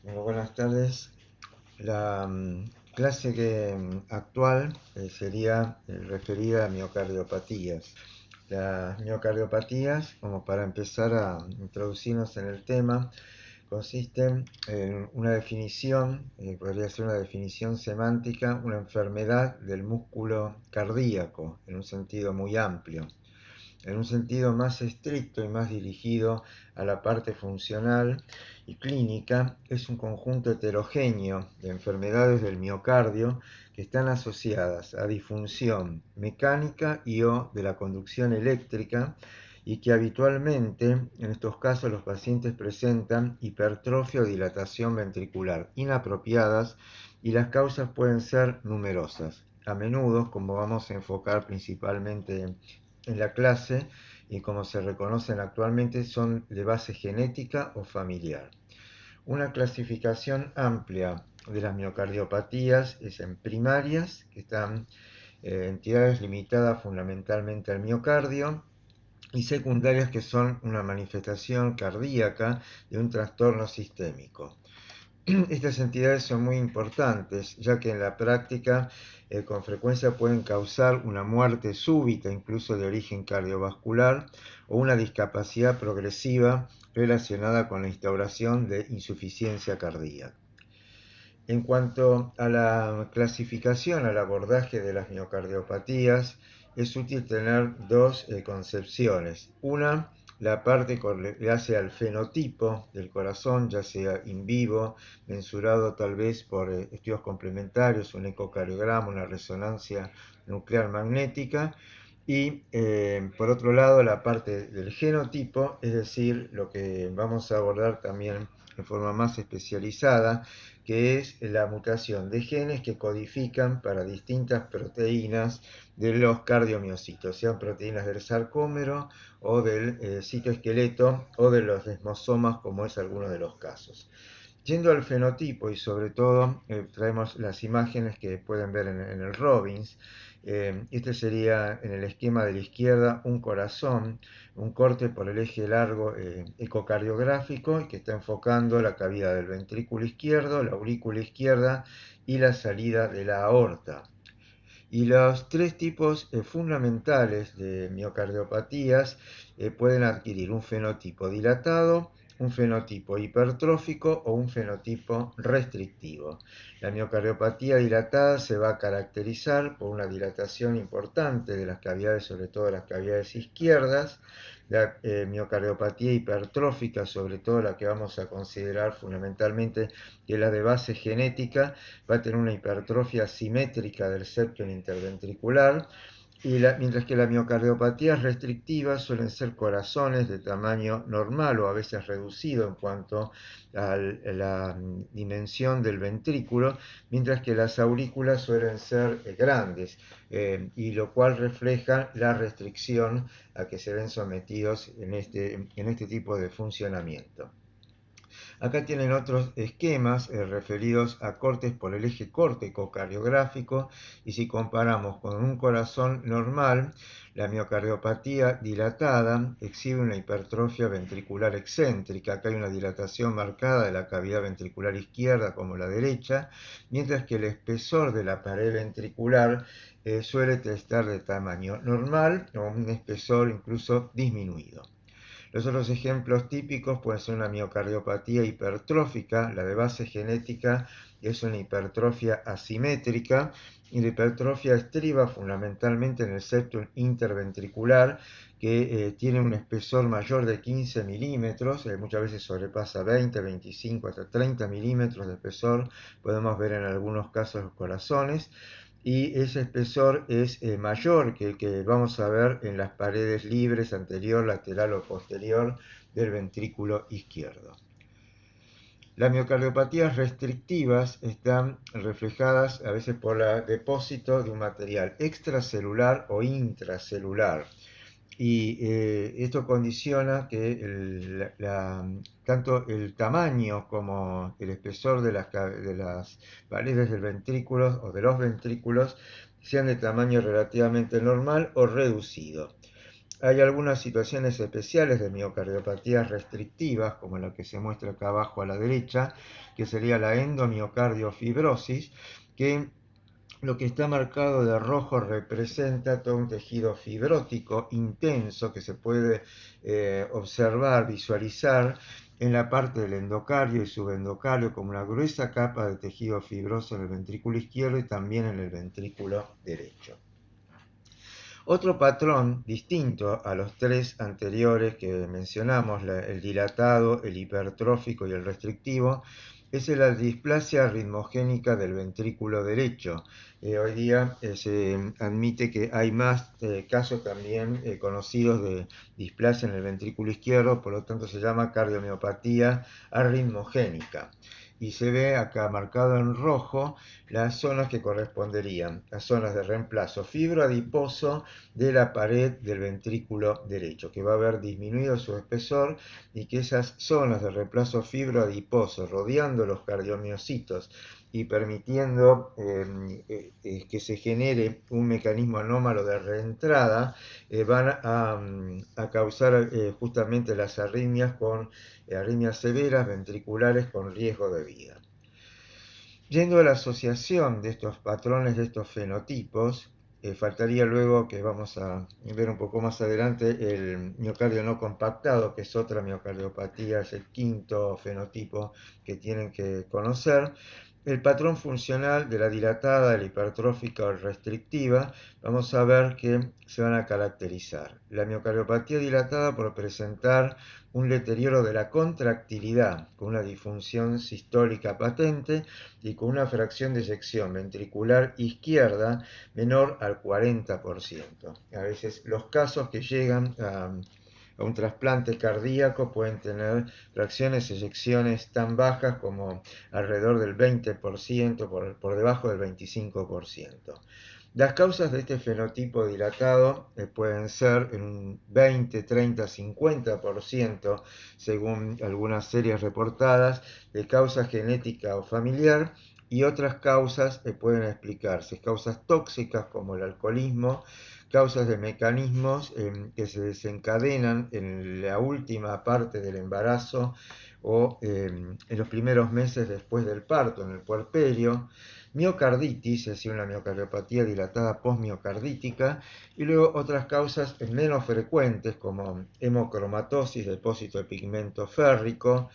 Bueno, buenas tardes. La clase actual sería referida a miocardiopatías. Las miocardiopatías, como para empezar a introducirnos en el tema, consisten en una definición, podría ser una definición semántica, una enfermedad del músculo cardíaco, en un sentido muy amplio. En un sentido más estricto y más dirigido a la parte funcional y clínica, es un conjunto heterogéneo de enfermedades del miocardio que están asociadas a disfunción mecánica y o de la conducción eléctrica y que habitualmente en estos casos los pacientes presentan hipertrofia o dilatación ventricular inapropiadas y las causas pueden ser numerosas. A menudo, como vamos a enfocar principalmente en la clase y como se reconocen actualmente, son de base genética o familiar. Una clasificación amplia de las miocardiopatías es en primarias, que están entidades limitadas fundamentalmente al miocardio, y secundarias, que son una manifestación cardíaca de un trastorno sistémico. Estas entidades son muy importantes, ya que en la práctica con frecuencia pueden causar una muerte súbita, incluso de origen cardiovascular, o una discapacidad progresiva relacionada con la instauración de insuficiencia cardíaca. En cuanto a la clasificación, al abordaje de las miocardiopatías, es útil tener dos concepciones. Una, la parte que hace al fenotipo del corazón, ya sea in vivo, mensurado tal vez por estudios complementarios, un ecocardiograma, una resonancia nuclear magnética, y por otro lado la parte del genotipo, es decir, lo que vamos a abordar también en forma más especializada, que es la mutación de genes que codifican para distintas proteínas de los cardiomiocitos, sean proteínas del sarcómero o del citoesqueleto o de los desmosomas, como es alguno de los casos. Yendo al fenotipo y sobre todo traemos las imágenes que pueden ver en el Robbins. Este sería en el esquema de la izquierda un corazón, un corte por el eje largo ecocardiográfico que está enfocando la cavidad del ventrículo izquierdo, la aurícula izquierda y la salida de la aorta. Y los tres tipos fundamentales de miocardiopatías pueden adquirir un fenotipo dilatado, un fenotipo hipertrófico o un fenotipo restrictivo. La miocardiopatía dilatada se va a caracterizar por una dilatación importante de las cavidades, sobre todo las cavidades izquierdas. La miocardiopatía hipertrófica, sobre todo la que vamos a considerar fundamentalmente, que es la de base genética, va a tener una hipertrofia simétrica del septo interventricular, mientras que la miocardiopatía restrictiva suelen ser corazones de tamaño normal o a veces reducido en cuanto a la dimensión del ventrículo, mientras que las aurículas suelen ser grandes, y lo cual refleja la restricción a que se ven sometidos en este tipo de funcionamiento. Acá tienen otros esquemas referidos a cortes por el eje córtico cardiográfico, y si comparamos con un corazón normal, la miocardiopatía dilatada exhibe una hipertrofia ventricular excéntrica. Acá hay una dilatación marcada de la cavidad ventricular izquierda como la derecha, mientras que el espesor de la pared ventricular suele estar de tamaño normal o un espesor incluso disminuido. Los otros ejemplos típicos pueden ser una miocardiopatía hipertrófica. La de base genética es una hipertrofia asimétrica, y la hipertrofia estriba fundamentalmente en el septum interventricular, que tiene un espesor mayor de 15 milímetros, muchas veces sobrepasa 20, 25, hasta 30 milímetros de espesor. Podemos ver en algunos casos los corazones, y ese espesor es mayor que el que vamos a ver en las paredes libres anterior, lateral o posterior del ventrículo izquierdo. Las miocardiopatías restrictivas están reflejadas a veces por el depósito de un material extracelular o intracelular, y esto condiciona que tanto el tamaño como el espesor de las paredes del ventrículo o de los ventrículos sean de tamaño relativamente normal o reducido. Hay algunas situaciones especiales de miocardiopatías restrictivas, como la que se muestra acá abajo a la derecha, que sería la endomiocardiofibrosis, que lo que está marcado de rojo representa todo un tejido fibrótico intenso que se puede observar, visualizar en la parte del endocardio y subendocardio como una gruesa capa de tejido fibroso en el ventrículo izquierdo y también en el ventrículo derecho. Otro patrón distinto a los tres anteriores que mencionamos, el dilatado, el hipertrófico y el restrictivo, es la displasia ritmogénica del ventrículo derecho. Hoy día se admite que hay más casos también conocidos de displasia en el ventrículo izquierdo, por lo tanto se llama cardiomiopatía arritmogénica. Y se ve acá marcado en rojo las zonas que corresponderían a zonas de reemplazo fibroadiposo de la pared del ventrículo derecho, que va a haber disminuido su espesor y que esas zonas de reemplazo fibroadiposo rodeando los cardiomiocitos y permitiendo que se genere un mecanismo anómalo de reentrada, van a causar justamente las arritmias arritmias severas ventriculares con riesgo de vida. Yendo a la asociación de estos patrones, de estos fenotipos, faltaría luego, que vamos a ver un poco más adelante, el miocardio no compactado, que es otra miocardiopatía, es el quinto fenotipo que tienen que conocer. El patrón funcional de la dilatada, la hipertrófica o restrictiva, vamos a ver que se van a caracterizar. La miocardiopatía dilatada por presentar un deterioro de la contractilidad con una disfunción sistólica patente y con una fracción de eyección ventricular izquierda menor al 40%. A veces los casos que llegan a un trasplante cardíaco pueden tener fracciones de eyecciones tan bajas como alrededor del 20%, por debajo del 25%. Las causas de este fenotipo dilatado pueden ser en un 20, 30, 50%, según algunas series reportadas, de causa genética o familiar, y otras causas pueden explicarse, causas tóxicas como el alcoholismo, causas de mecanismos que se desencadenan en la última parte del embarazo o en los primeros meses después del parto, en el puerperio, miocarditis, es decir, una miocardiopatía dilatada postmiocardítica, y luego otras causas menos frecuentes como hemocromatosis, depósito de pigmento férrico.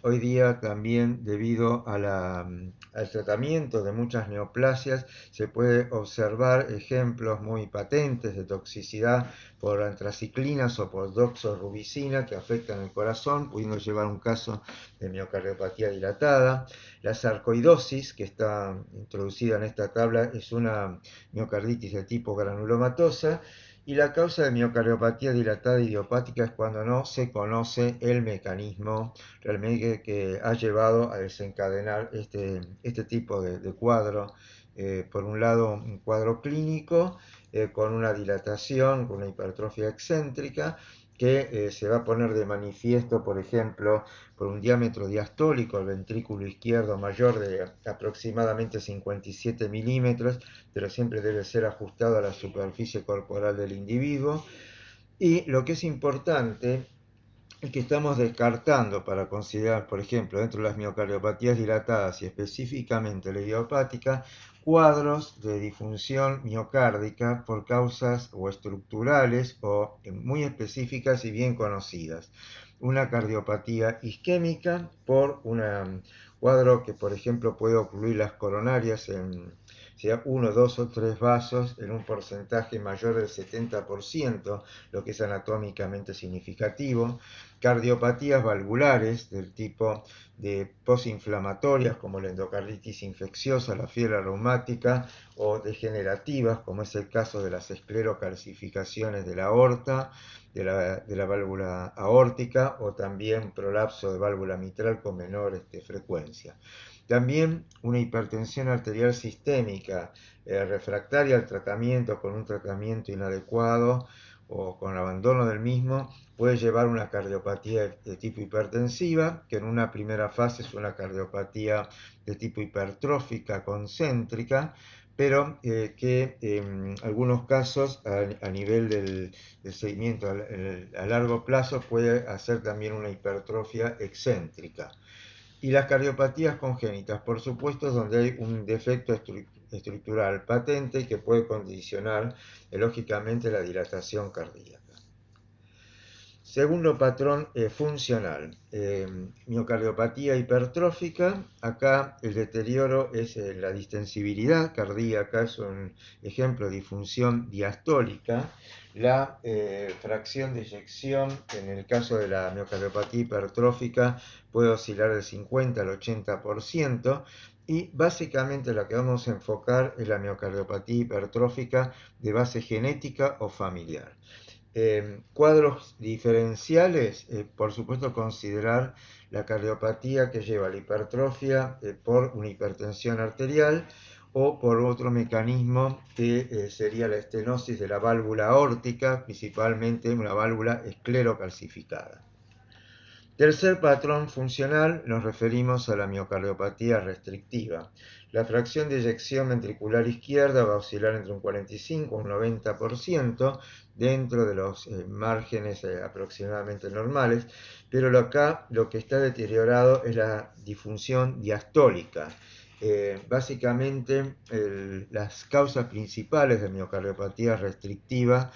Hoy día también debido al tratamiento de muchas neoplasias se puede observar ejemplos muy patentes de toxicidad por antraciclinas o por doxorubicina que afectan el corazón, pudiendo llevar un caso de miocardiopatía dilatada. La sarcoidosis, que está introducida en esta tabla, es una miocarditis de tipo granulomatosa, y la causa de miocardiopatía dilatada idiopática es cuando no se conoce el mecanismo realmente que ha llevado a desencadenar este tipo de cuadro. Por un lado, un cuadro clínico con una dilatación, con una hipertrofia excéntrica, que se va a poner de manifiesto, por ejemplo, por un diámetro diastólico del ventrículo izquierdo mayor de aproximadamente 57 milímetros, pero siempre debe ser ajustado a la superficie corporal del individuo. Y lo que es importante es que estamos descartando para considerar, por ejemplo, dentro de las miocardiopatías dilatadas y específicamente la idiopática, cuadros de disfunción miocárdica por causas o estructurales o muy específicas y bien conocidas. Una cardiopatía isquémica por un cuadro que, por ejemplo, puede ocluir las coronarias en sea 1, 2 o 3 vasos en un porcentaje mayor del 70%, lo que es anatómicamente significativo. Cardiopatías valvulares del tipo de posinflamatorias como la endocarditis infecciosa, la fiebre reumática, o degenerativas como es el caso de las esclerocalcificaciones de la aorta, de la válvula aórtica, o también prolapso de válvula mitral con menor frecuencia. También una hipertensión arterial sistémica refractaria al tratamiento, con un tratamiento inadecuado o con abandono del mismo, puede llevar a una cardiopatía de tipo hipertensiva, que en una primera fase es una cardiopatía de tipo hipertrófica concéntrica, pero que en algunos casos a nivel del seguimiento a largo plazo puede hacer también una hipertrofia excéntrica. Y las cardiopatías congénitas, por supuesto, donde hay un defecto estructural patente que puede condicionar lógicamente la dilatación cardíaca. Segundo patrón funcional, miocardiopatía hipertrófica. Acá el deterioro es la distensibilidad cardíaca, es un ejemplo de disfunción diastólica. La fracción de eyección en el caso de la miocardiopatía hipertrófica puede oscilar del 50 al 80%. Y básicamente lo que vamos a enfocar es la miocardiopatía hipertrófica de base genética o familiar. Cuadros diferenciales, por supuesto considerar la cardiopatía que lleva a la hipertrofia por una hipertensión arterial o por otro mecanismo que sería la estenosis de la válvula aórtica, principalmente una válvula esclerocalcificada. Tercer patrón funcional, nos referimos a la miocardiopatía restrictiva. La fracción de eyección ventricular izquierda va a oscilar entre un 45 y un 90% dentro de los márgenes aproximadamente normales, pero acá lo que está deteriorado es la disfunción diastólica. Básicamente las causas principales de miocardiopatía restrictiva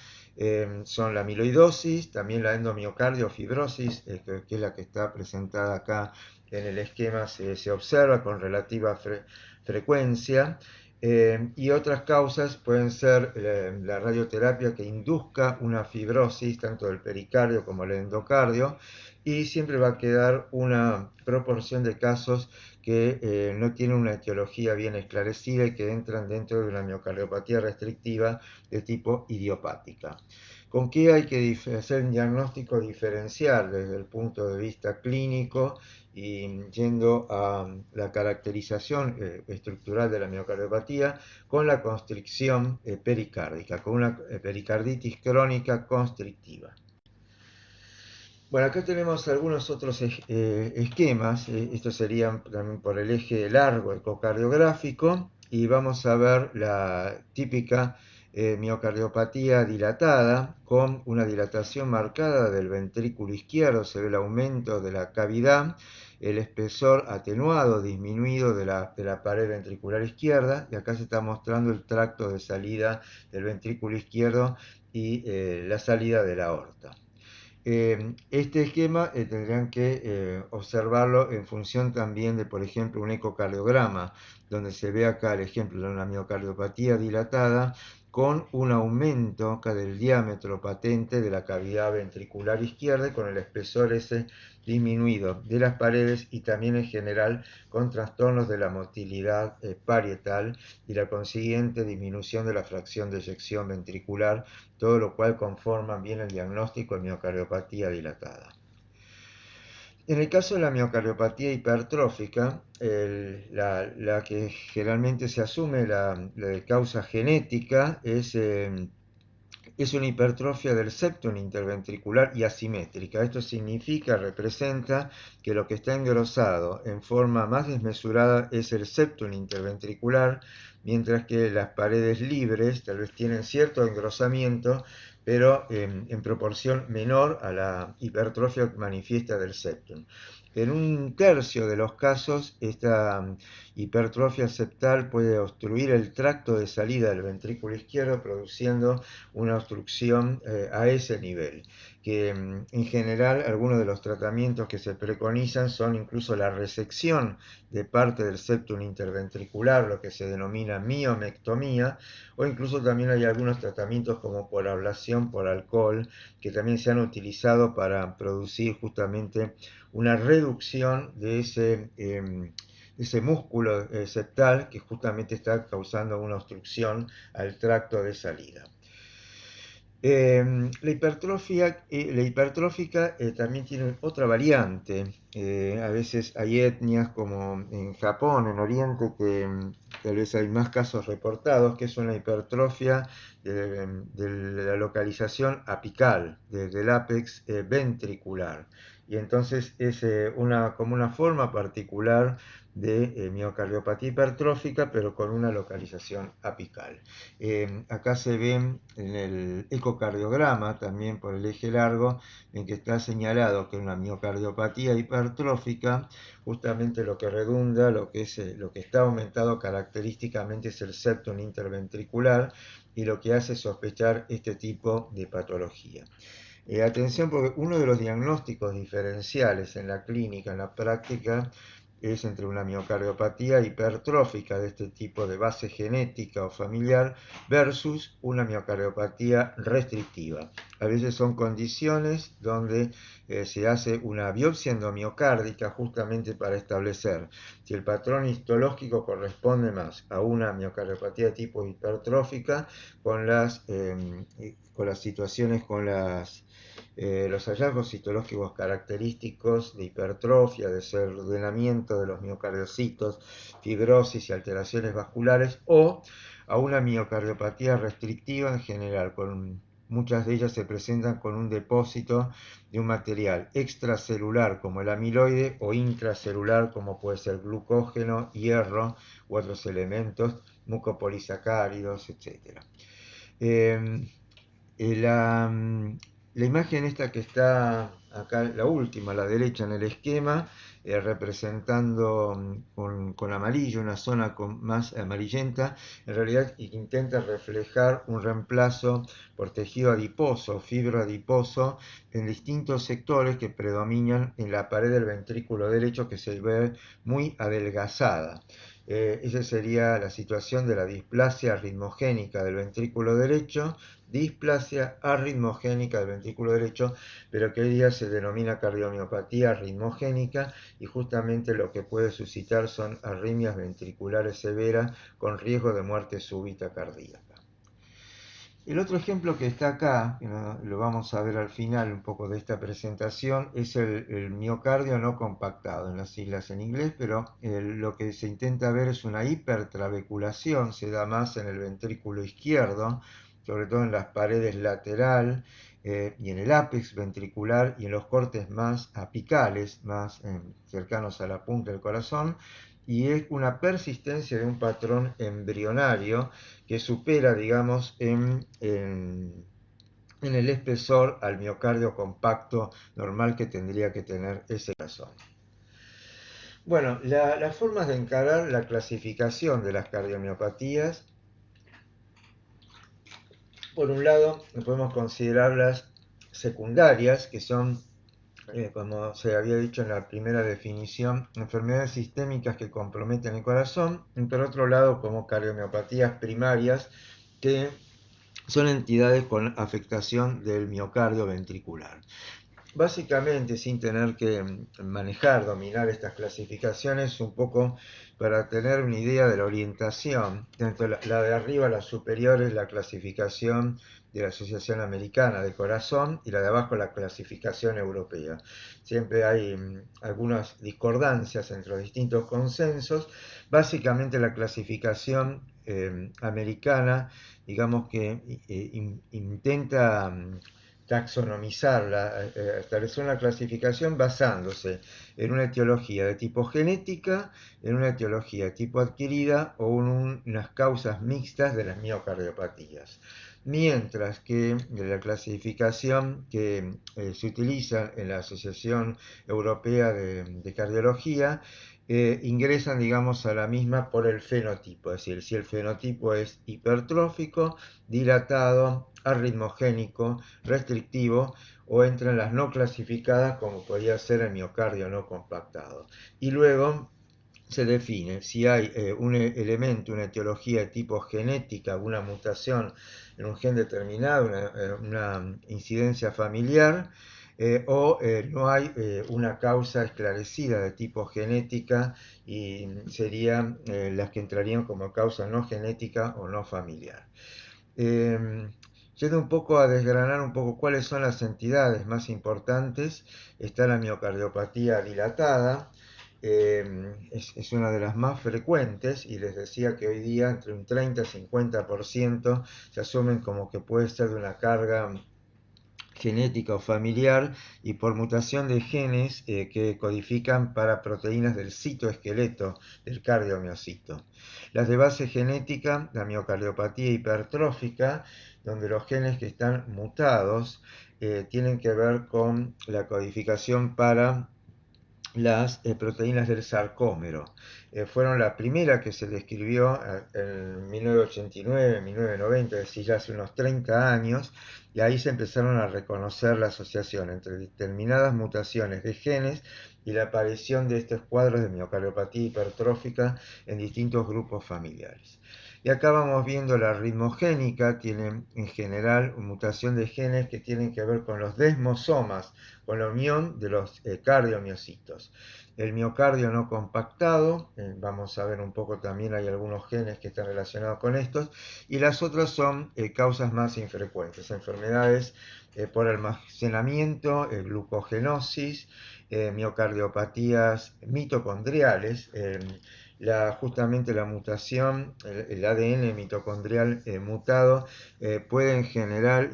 son la amiloidosis, también la endomiocardio-fibrosis, que es la que está presentada acá en el esquema, se observa con relativa frecuencia. Y otras causas pueden ser la radioterapia que induzca una fibrosis tanto del pericardio como del endocardio, y siempre va a quedar una proporción de casos que no tienen una etiología bien esclarecida y que entran dentro de una miocardiopatía restrictiva de tipo idiopática. ¿Con qué hay que hacer un diagnóstico diferencial desde el punto de vista clínico y yendo a la caracterización estructural de la miocardiopatía con la constricción pericárdica, con una pericarditis crónica constrictiva? Bueno, acá tenemos algunos otros esquemas, estos serían también por el eje largo ecocardiográfico, y vamos a ver la típica miocardiopatía dilatada con una dilatación marcada del ventrículo izquierdo, se ve el aumento de la cavidad, el espesor atenuado, disminuido de la pared ventricular izquierda, y acá se está mostrando el tracto de salida del ventrículo izquierdo y la salida de la aorta. Este esquema tendrán que observarlo en función también de, por ejemplo, un ecocardiograma, donde se ve acá el ejemplo de una miocardiopatía dilatada con un aumento acá del diámetro patente de la cavidad ventricular izquierda y con el espesor ese disminuido de las paredes, y también en general con trastornos de la motilidad parietal y la consiguiente disminución de la fracción de eyección ventricular, todo lo cual conforma bien el diagnóstico de miocardiopatía dilatada. En el caso de la miocardiopatía hipertrófica, la que generalmente se asume la de causa genética es una hipertrofia del septum interventricular y asimétrica. Esto significa, representa que lo que está engrosado en forma más desmesurada es el septum interventricular, mientras que las paredes libres tal vez tienen cierto engrosamiento, pero en proporción menor a la hipertrofia manifiesta del septum. En un tercio de los casos, esta hipertrofia septal puede obstruir el tracto de salida del ventrículo izquierdo, produciendo una obstrucción a ese nivel, que en general algunos de los tratamientos que se preconizan son incluso la resección de parte del septum interventricular, lo que se denomina miomectomía, o incluso también hay algunos tratamientos como por ablación por alcohol, que también se han utilizado para producir justamente una reducción de ese músculo septal que justamente está causando una obstrucción al tracto de salida. La hipertrófica también tiene otra variante. A veces hay etnias como en Japón, en Oriente, que tal vez hay más casos reportados, que es una hipertrofia de la localización apical, del ápex ventricular. y entonces es como una forma particular de miocardiopatía hipertrófica, pero con una localización apical. Acá se ven en el ecocardiograma, también por el eje largo, en que está señalado que una miocardiopatía hipertrófica, justamente lo que redunda, lo que está aumentado característicamente es el septum interventricular, y lo que hace sospechar este tipo de patología. Atención, porque uno de los diagnósticos diferenciales en la clínica, en la práctica, es entre una miocardiopatía hipertrófica de este tipo de base genética o familiar versus una miocardiopatía restrictiva. A veces son condiciones donde se hace una biopsia endomiocárdica justamente para establecer si el patrón histológico corresponde más a una miocardiopatía de tipo hipertrófica con las situaciones, los hallazgos citológicos característicos de hipertrofia, desordenamiento de los miocardiocitos, fibrosis y alteraciones vasculares, o a una miocardiopatía restrictiva en general. Muchas de ellas se presentan con un depósito de un material extracelular como el amiloide o intracelular como puede ser glucógeno, hierro u otros elementos, mucopolisacáridos, etc. La imagen esta que está acá, la última, a la derecha en el esquema, representando con amarillo una zona más amarillenta, en realidad intenta reflejar un reemplazo por tejido adiposo, fibra adiposo, en distintos sectores que predominan en la pared del ventrículo derecho, que se ve muy adelgazada. Esa sería la situación de la displasia ritmogénica del ventrículo derecho, displasia arritmogénica del ventrículo derecho, pero que hoy día se denomina cardiomiopatía ritmogénica, y justamente lo que puede suscitar son arritmias ventriculares severas con riesgo de muerte súbita cardíaca. El otro ejemplo que está acá, que lo vamos a ver al final un poco de esta presentación, es el miocardio no compactado, en las siglas en inglés, pero lo que se intenta ver es una hipertrabeculación, se da más en el ventrículo izquierdo, sobre todo en las paredes lateral y en el ápex ventricular y en los cortes más apicales, más cercanos a la punta del corazón, y es una persistencia de un patrón embrionario que supera, digamos, en el espesor al miocardio compacto normal que tendría que tener ese corazón. Bueno, las formas de encarar la clasificación de las cardiomiopatías, por un lado, podemos considerarlas secundarias, que son, como se había dicho en la primera definición, enfermedades sistémicas que comprometen el corazón, y por otro lado, como cardiomiopatías primarias, que son entidades con afectación del miocardio ventricular. Básicamente, sin tener que dominar estas clasificaciones, un poco para tener una idea de la orientación, tanto la de arriba, la superior, es la clasificación de la Asociación Americana de Corazón, y la de abajo la clasificación europea. Siempre hay algunas discordancias entre los distintos consensos. Básicamente la clasificación americana, digamos que intenta taxonomizarla, establecer una clasificación basándose en una etiología de tipo genética, en una etiología de tipo adquirida o en unas causas mixtas de las miocardiopatías. Mientras que la clasificación que se utiliza en la Asociación Europea de Cardiología ingresan, digamos, a la misma por el fenotipo, es decir, si el fenotipo es hipertrófico, dilatado, arritmogénico, restrictivo, o entran las no clasificadas, como podría ser el miocardio no compactado. Y luego se define si hay un elemento, una etiología de tipo genética, una mutación en un gen determinado, una incidencia familiar, o no hay una causa esclarecida de tipo genética, y serían las que entrarían como causa no genética o no familiar. Yendo un poco a desgranar un poco cuáles son las entidades más importantes, está la miocardiopatía dilatada. Es una de las más frecuentes, y les decía que hoy día entre un 30 y 50% se asumen como que puede ser de una carga genética o familiar y por mutación de genes que codifican para proteínas del citoesqueleto del cardiomiocito. Las de base genética, la miocardiopatía hipertrófica, donde los genes que están mutados tienen que ver con la codificación para las proteínas del sarcómero. Fueron la primera que se describió en 1989, 1990, es decir, ya hace unos 30 años, y ahí se empezaron a reconocer la asociación entre determinadas mutaciones de genes y la aparición de estos cuadros de miocardiopatía hipertrófica en distintos grupos familiares. Y acá vamos viendo la ritmogénica, tiene en general mutación de genes que tienen que ver con los desmosomas, con la unión de los cardiomiocitos. El miocardio no compactado, vamos a ver un poco también, hay algunos genes que están relacionados con estos, y las otras son causas más infrecuentes, enfermedades por almacenamiento, glucogenosis, miocardiopatías mitocondriales, justamente la mutación, el ADN mitocondrial mutado puede en general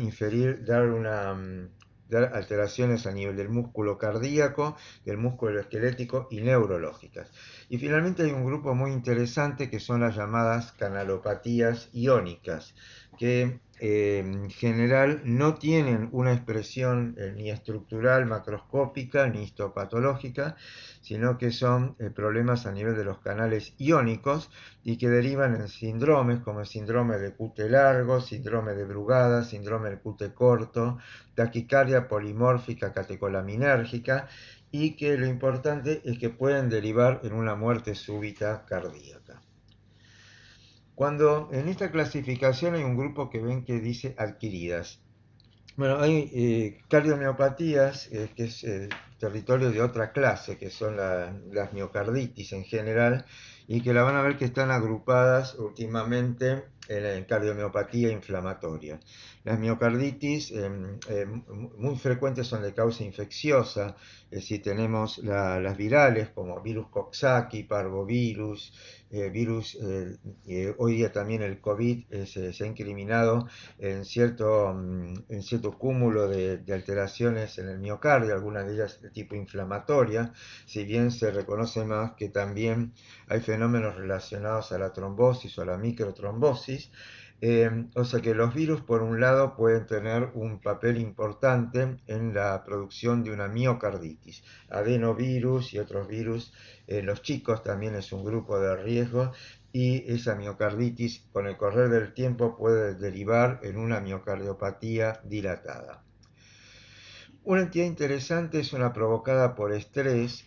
dar alteraciones a nivel del músculo cardíaco, del músculo esquelético y neurológicas. Y finalmente hay un grupo muy interesante que son las llamadas canalopatías iónicas, que en general no tienen una expresión ni estructural, macroscópica, ni histopatológica, sino que son problemas a nivel de los canales iónicos y que derivan en síndromes como el síndrome de QT largo, síndrome de Brugada, síndrome del QT corto, taquicardia polimórfica catecolaminérgica, y que lo importante es que pueden derivar en una muerte súbita cardíaca. Cuando en esta clasificación hay un grupo que ven que dice adquiridas. Bueno, hay cardiomiopatías, que es territorio de otra clase, que son las miocarditis en general, y que la van a ver que están agrupadas últimamente en cardiomiopatía inflamatoria. Las miocarditis muy frecuentes son de causa infecciosa, si tenemos las virales como virus Coxsackie, parvovirus, hoy día también el COVID se ha incriminado en cierto cúmulo de alteraciones en el miocardio, algunas de ellas de tipo inflamatoria, si bien se reconoce más que también hay fenómenos relacionados a la trombosis o a la microtrombosis. O sea que los virus, por un lado, pueden tener un papel importante en la producción de una miocarditis. Adenovirus y otros virus, los chicos también es un grupo de riesgo, y esa miocarditis con el correr del tiempo puede derivar en una miocardiopatía dilatada. Una entidad interesante es una provocada por estrés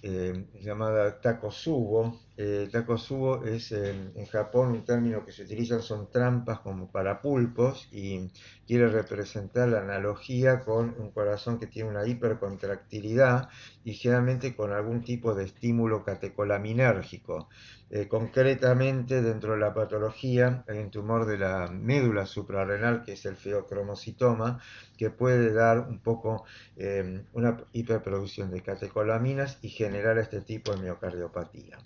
llamada Takotsubo. Takotsubo es en Japón un término que se utiliza, son trampas como para pulpos, y quiere representar la analogía con un corazón que tiene una hipercontractilidad y generalmente con algún tipo de estímulo catecolaminérgico. Concretamente, dentro de la patología hay un tumor de la médula suprarrenal que es el feocromocitoma, que puede dar un poco una hiperproducción de catecolaminas y generar este tipo de miocardiopatía.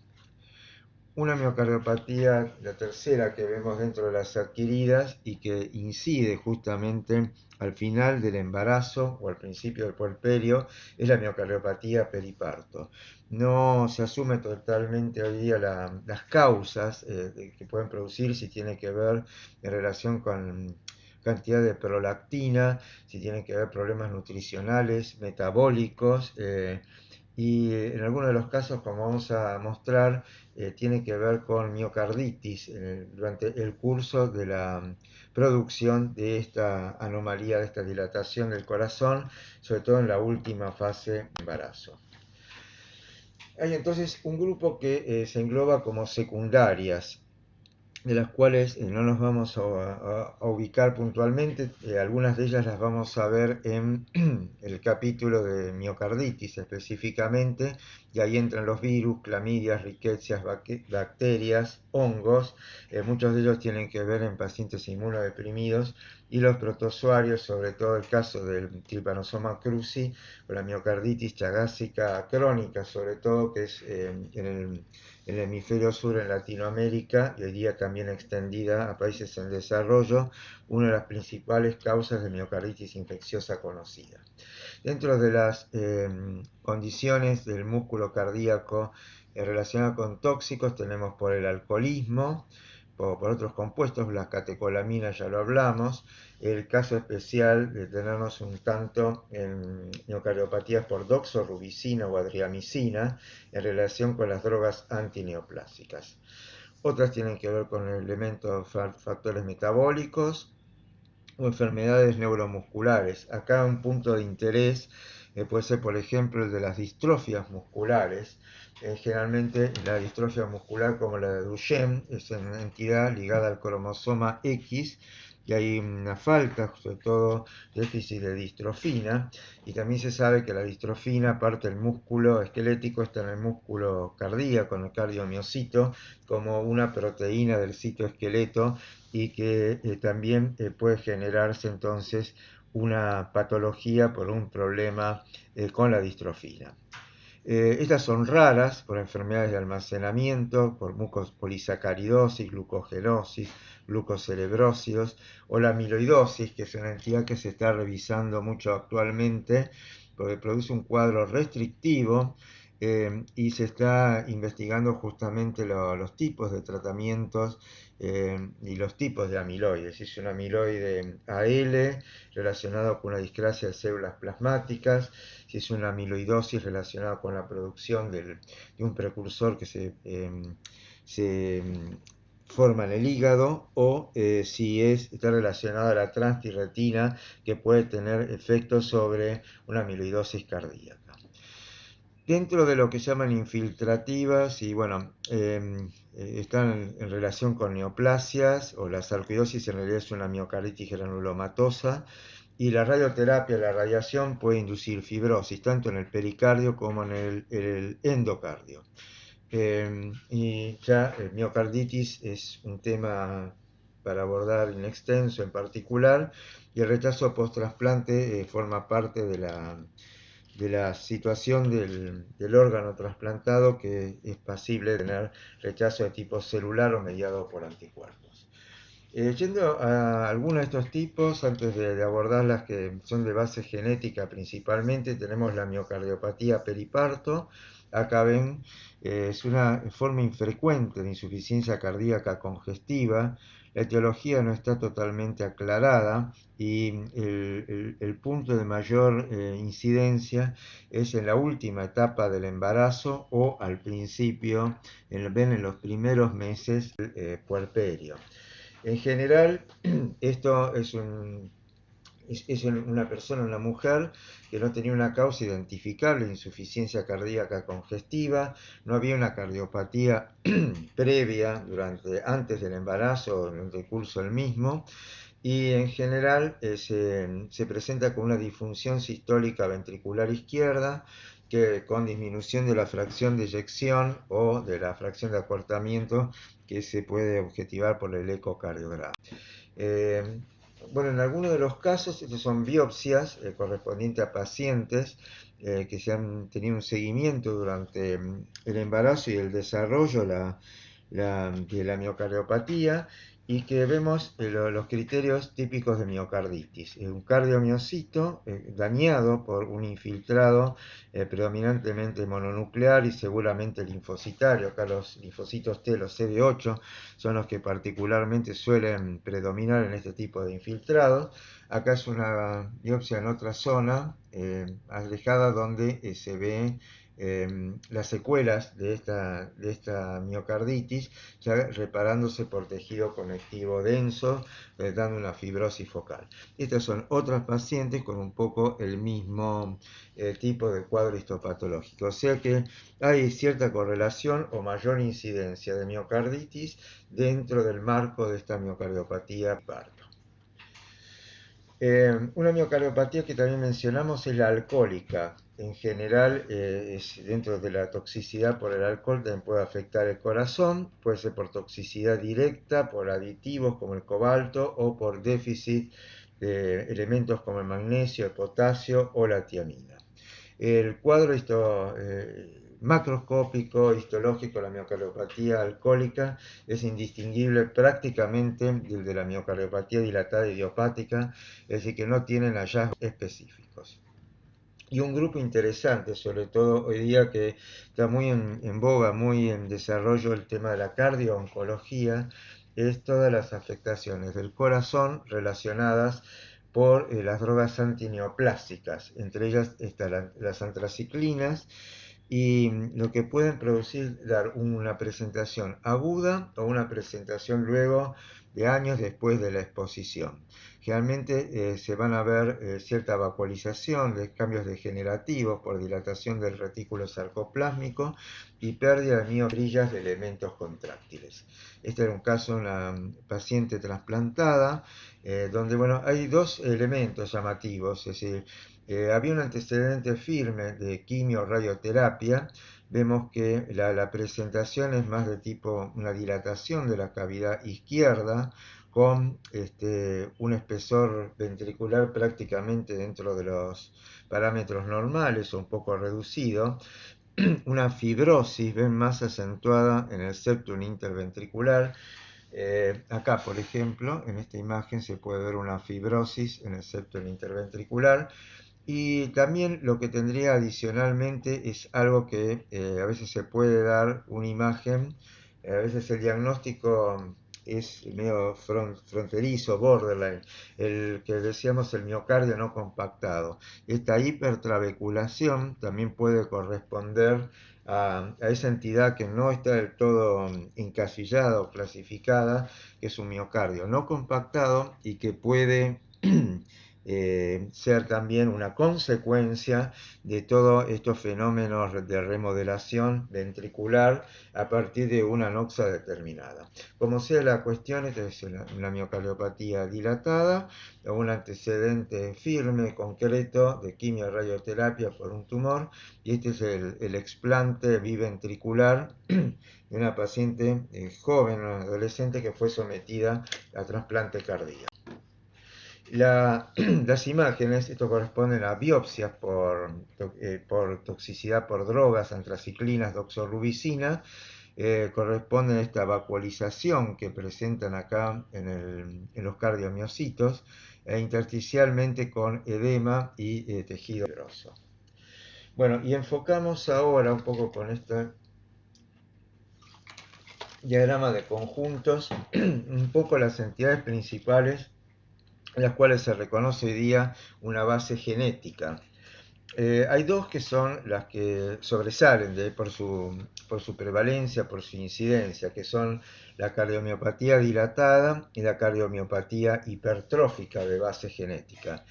Una miocardiopatía, la tercera que vemos dentro de las adquiridas y que incide justamente al final del embarazo o al principio del puerperio, es la miocardiopatía periparto. No se asume totalmente hoy día las causas que pueden producir, si tiene que ver en relación con cantidad de prolactina, si tiene que ver problemas nutricionales, metabólicos, y en algunos de los casos, como vamos a mostrar, tiene que ver con miocarditis durante el curso de la producción de esta anomalía, de esta dilatación del corazón, sobre todo en la última fase de embarazo. Hay entonces un grupo que se engloba como secundarias, de las cuales no nos vamos a ubicar puntualmente. Algunas de ellas las vamos a ver en el capítulo de miocarditis específicamente, y ahí entran los virus, clamidias, riquecias, bacterias, hongos, muchos de ellos tienen que ver en pacientes inmunodeprimidos, y los protozoarios, sobre todo el caso del Trypanosoma cruzi, o la miocarditis chagásica crónica, sobre todo, que es en el hemisferio sur, en Latinoamérica, y hoy día también extendida a países en desarrollo, una de las principales causas de miocarditis infecciosa conocida. Dentro de las condiciones del músculo cardíaco relacionadas con tóxicos, tenemos por el alcoholismo, por otros compuestos, la catecolamina ya lo hablamos, el caso especial de tenernos un tanto en miocardiopatías por doxorubicina o adriamicina en relación con las drogas antineoplásicas. Otras tienen que ver con elementos, factores metabólicos o enfermedades neuromusculares. Acá un punto de interés puede ser, por ejemplo, el de las distrofias musculares. Generalmente la distrofia muscular, como la de Duchenne, es una entidad ligada al cromosoma X, y hay una falta, sobre todo déficit de distrofina, y también se sabe que la distrofina, aparte del músculo esquelético, está en el músculo cardíaco, en el cardiomiocito, como una proteína del citoesqueleto, y que también puede generarse entonces una patología por un problema con la distrofina. Estas son raras por enfermedades de almacenamiento, por mucopolisacaridosis, glucogenosis, glucocerebrósidos, o la amiloidosis, que es una entidad que se está revisando mucho actualmente porque produce un cuadro restrictivo, y se está investigando justamente los tipos de tratamientos y los tipos de amiloides. Es un amiloide AL relacionado con una discrasia de células plasmáticas, si es una amiloidosis relacionada con la producción de un precursor que se forma en el hígado, o si está relacionada a la transtiratina, que puede tener efectos sobre una amiloidosis cardíaca. Dentro de lo que llaman infiltrativas, y bueno, están en relación con neoplasias, o la sarcoidosis en realidad es una miocarditis granulomatosa, y la radioterapia, la radiación, puede inducir fibrosis tanto en el pericardio como en el endocardio. Y ya miocarditis es un tema para abordar en extenso en particular, y el rechazo post-trasplante forma parte de la situación del órgano trasplantado, que es pasible de tener rechazo de tipo celular o mediado por anticuerpos. Yendo a algunos de estos tipos, antes de abordar las que son de base genética principalmente, tenemos la miocardiopatía periparto. Acá ven, es una forma infrecuente de insuficiencia cardíaca congestiva. La etiología no está totalmente aclarada, y el punto de mayor incidencia es en la última etapa del embarazo o al principio, en los primeros meses del puerperio. En general, esto es una persona, una mujer, que no tenía una causa identificable de insuficiencia cardíaca congestiva, no había una cardiopatía previa antes del embarazo o durante el curso del mismo, y en general se presenta con una disfunción sistólica ventricular izquierda, que con disminución de la fracción de eyección o de la fracción de acortamiento, que se puede objetivar por el ecocardiograma. Bueno, en algunos de los casos, estos son biopsias correspondientes a pacientes que se han tenido un seguimiento durante el embarazo y el desarrollo de la miocardiopatía, y que vemos los criterios típicos de miocarditis. Un cardiomiocito dañado por un infiltrado predominantemente mononuclear y seguramente linfocitario. Acá los linfocitos T, los CD8, son los que particularmente suelen predominar en este tipo de infiltrados. Acá es una biopsia en otra zona alejada, donde se ve las secuelas de esta miocarditis, ya reparándose por tejido conectivo denso, dando una fibrosis focal. Estas son otras pacientes con un poco el mismo tipo de cuadro histopatológico, o sea que hay cierta correlación o mayor incidencia de miocarditis dentro del marco de esta miocardiopatía periparto. Una miocardiopatía que también mencionamos es la alcohólica. en general, dentro de la toxicidad por el alcohol, también puede afectar el corazón, puede ser por toxicidad directa, por aditivos como el cobalto o por déficit de elementos como el magnesio, el potasio o la tiamina. El cuadro macroscópico histológico de la miocardiopatía alcohólica es indistinguible prácticamente del de la miocardiopatía dilatada idiopática, es decir, que no tienen hallazgos específicos. Y un grupo interesante, sobre todo hoy día que está muy en boga, muy en desarrollo el tema de la cardiooncología, es todas las afectaciones del corazón relacionadas por las drogas antineoplásicas, entre ellas están las antraciclinas, y lo que pueden producir dar una presentación aguda o una presentación luego de años después de la exposición. Generalmente se van a ver cierta vacuolización, de cambios degenerativos por dilatación del retículo sarcoplásmico y pérdida de miofibrillas de elementos contráctiles. Este era un caso de una paciente trasplantada, donde bueno, hay dos elementos llamativos, es decir, había un antecedente firme de quimio-radioterapia. Vemos que la presentación es más de tipo una dilatación de la cavidad izquierda con un espesor ventricular prácticamente dentro de los parámetros normales o un poco reducido, una fibrosis, ven, más acentuada en el septum interventricular. Acá, por ejemplo, en esta imagen se puede ver una fibrosis en el septum interventricular. Y también lo que tendría adicionalmente es algo que a veces se puede dar una imagen, a veces el diagnóstico es medio fronterizo, borderline, el que decíamos el miocardio no compactado. Esta hipertrabeculación también puede corresponder a esa entidad que no está del todo encasillada o clasificada, que es un miocardio no compactado y que puede ser también una consecuencia de todos estos fenómenos de remodelación ventricular a partir de una anoxia determinada. Como sea la cuestión, esta es una miocardiopatía dilatada o un antecedente firme, concreto de quimio-radioterapia por un tumor, y este es el explante biventricular de una paciente joven, una adolescente que fue sometida a trasplante cardíaco. Las imágenes, esto corresponden a biopsias por toxicidad por drogas, antraciclinas, doxorubicina, corresponden a esta vacuolización que presentan acá en los cardiomiocitos, intersticialmente con edema y tejido grosso. Bueno, y enfocamos ahora un poco con este diagrama de conjuntos, un poco las entidades principales en las cuales se reconoce hoy día una base genética. Hay dos que son las que sobresalen por su prevalencia, por su incidencia, que son la cardiomiopatía dilatada y la cardiomiopatía hipertrófica de base genética.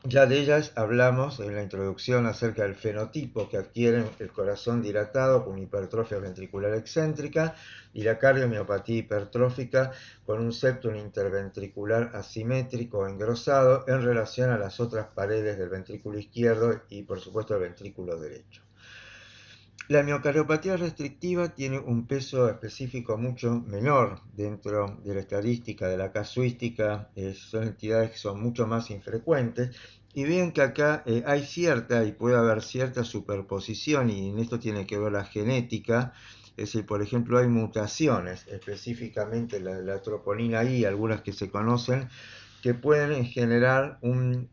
Ya de ellas hablamos en la introducción acerca del fenotipo que adquiere el corazón dilatado con hipertrofia ventricular excéntrica y la cardiomiopatía hipertrófica con un septum interventricular asimétrico o engrosado en relación a las otras paredes del ventrículo izquierdo y por supuesto el ventrículo derecho. La miocardiopatía restrictiva tiene un peso específico mucho menor dentro de la estadística, de la casuística, son entidades que son mucho más infrecuentes. Y ven que acá hay cierta y puede haber cierta superposición, y en esto tiene que ver la genética. Es decir, por ejemplo, hay mutaciones, específicamente la troponina I, algunas que se conocen, que pueden generar un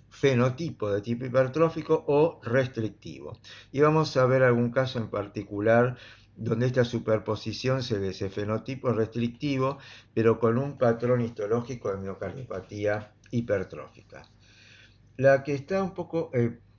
fenotipo de tipo hipertrófico o restrictivo. Y vamos a ver algún caso en particular donde esta superposición se ve ese fenotipo restrictivo, pero con un patrón histológico de miocardiopatía hipertrófica. La que está un poco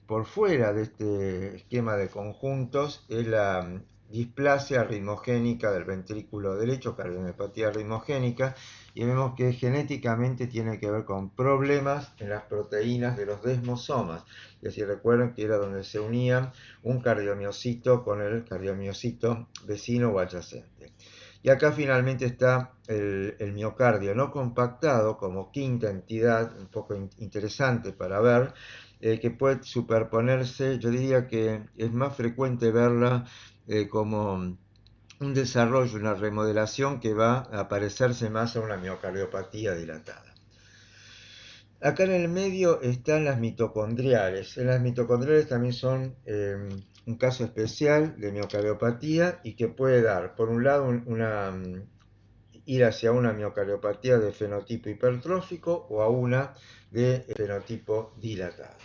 por fuera de este esquema de conjuntos es la displasia ritmogénica del ventrículo derecho, cardiomiopatía ritmogénica, y vemos que genéticamente tiene que ver con problemas en las proteínas de los desmosomas. Es decir, recuerden que era donde se unían un cardiomiocito con el cardiomiocito vecino o adyacente. Y acá finalmente está el miocardio no compactado como quinta entidad, un poco interesante para ver, que puede superponerse. Yo diría que es más frecuente verla como un desarrollo, una remodelación que va a parecerse más a una miocardiopatía dilatada. Acá en el medio están las mitocondriales. En las mitocondriales también son un caso especial de miocardiopatía y que puede dar, por un lado, ir hacia una miocardiopatía de fenotipo hipertrófico o a una de fenotipo dilatado.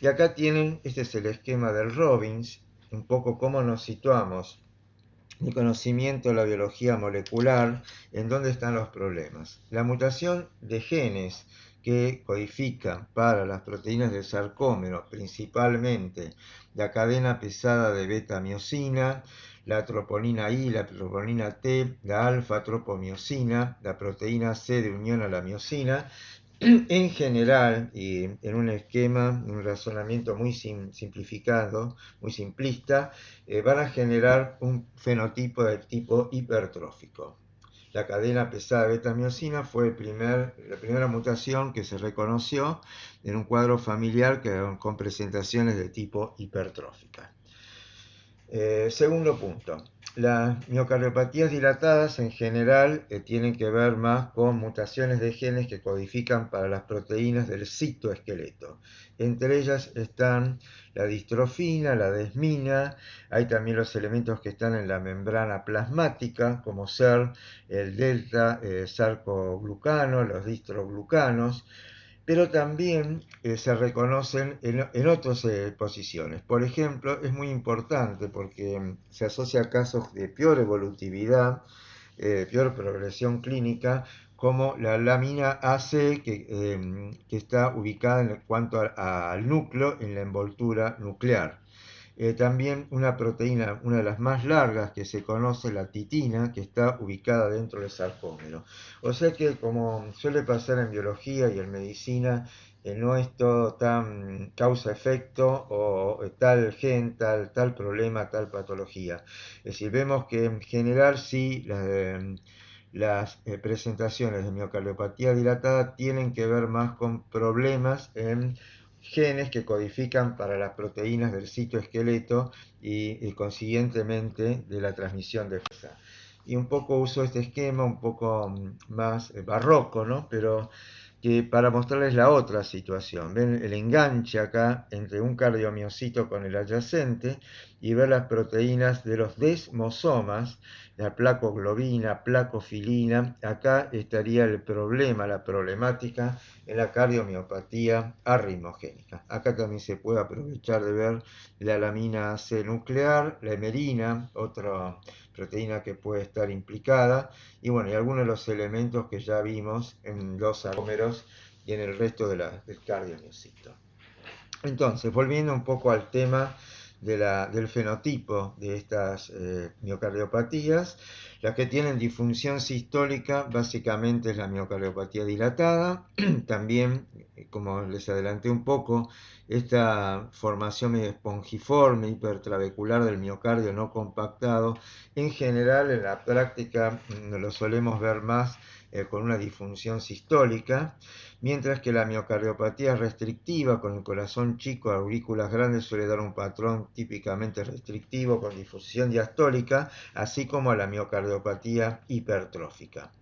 Y acá tienen, este es el esquema del Robbins, un poco cómo nos situamos, el conocimiento de la biología molecular, en dónde están los problemas. La mutación de genes que codifican para las proteínas del sarcómero, principalmente la cadena pesada de beta-miosina, la troponina I, la troponina T, la alfa-tropomiosina, la proteína C de unión a la miosina, en general, y en un esquema, un razonamiento muy simplificado, muy simplista, van a generar un fenotipo de tipo hipertrófico. La cadena pesada de beta-miosina fue la primera mutación que se reconoció en un cuadro familiar con presentaciones de tipo hipertrófica. Segundo punto, las miocardiopatías dilatadas en general tienen que ver más con mutaciones de genes que codifican para las proteínas del citoesqueleto. Entre ellas están la distrofina, la desmina, hay también los elementos que están en la membrana plasmática, como ser el delta sarcoglucano, los distroglucanos, pero también se reconocen en otras posiciones. Por ejemplo, es muy importante porque se asocia a casos de peor evolutividad, peor progresión clínica, como la lámina AC que está ubicada en cuanto al núcleo en la envoltura nuclear. También una proteína, una de las más largas que se conoce, la titina, que está ubicada dentro del sarcómero. O sea que, como suele pasar en biología y en medicina, no es todo tan causa-efecto o tal gen, tal problema, tal patología. Es decir, vemos que en general sí las presentaciones de miocardiopatía dilatada tienen que ver más con problemas en genes que codifican para las proteínas del citoesqueleto y consiguientemente de la transmisión de fuerza. Y un poco uso este esquema un poco más barroco, ¿no? Pero que para mostrarles la otra situación. Ven el enganche acá entre un cardiomiocito con el adyacente y ver las proteínas de los desmosomas, la placoglobina, placofilina. Acá estaría el problema, la problemática en la cardiomiopatía arritmogénica. Acá también se puede aprovechar de ver la lamina C nuclear, la hemerina, otra proteína que puede estar implicada, y bueno, y algunos de los elementos que ya vimos en los sarcómeros y en el resto del cardiomiocito. Entonces, volviendo un poco al tema del fenotipo de estas miocardiopatías, las que tienen disfunción sistólica básicamente es la miocardiopatía dilatada, también, como les adelanté un poco, esta formación medio espongiforme, hipertrabecular del miocardio no compactado, en general en la práctica lo solemos ver más con una disfunción sistólica, mientras que la miocardiopatía restrictiva con el corazón chico, aurículas grandes, suele dar un patrón típicamente restrictivo con difusión diastólica, así como la miocardiopatía hipertrófica.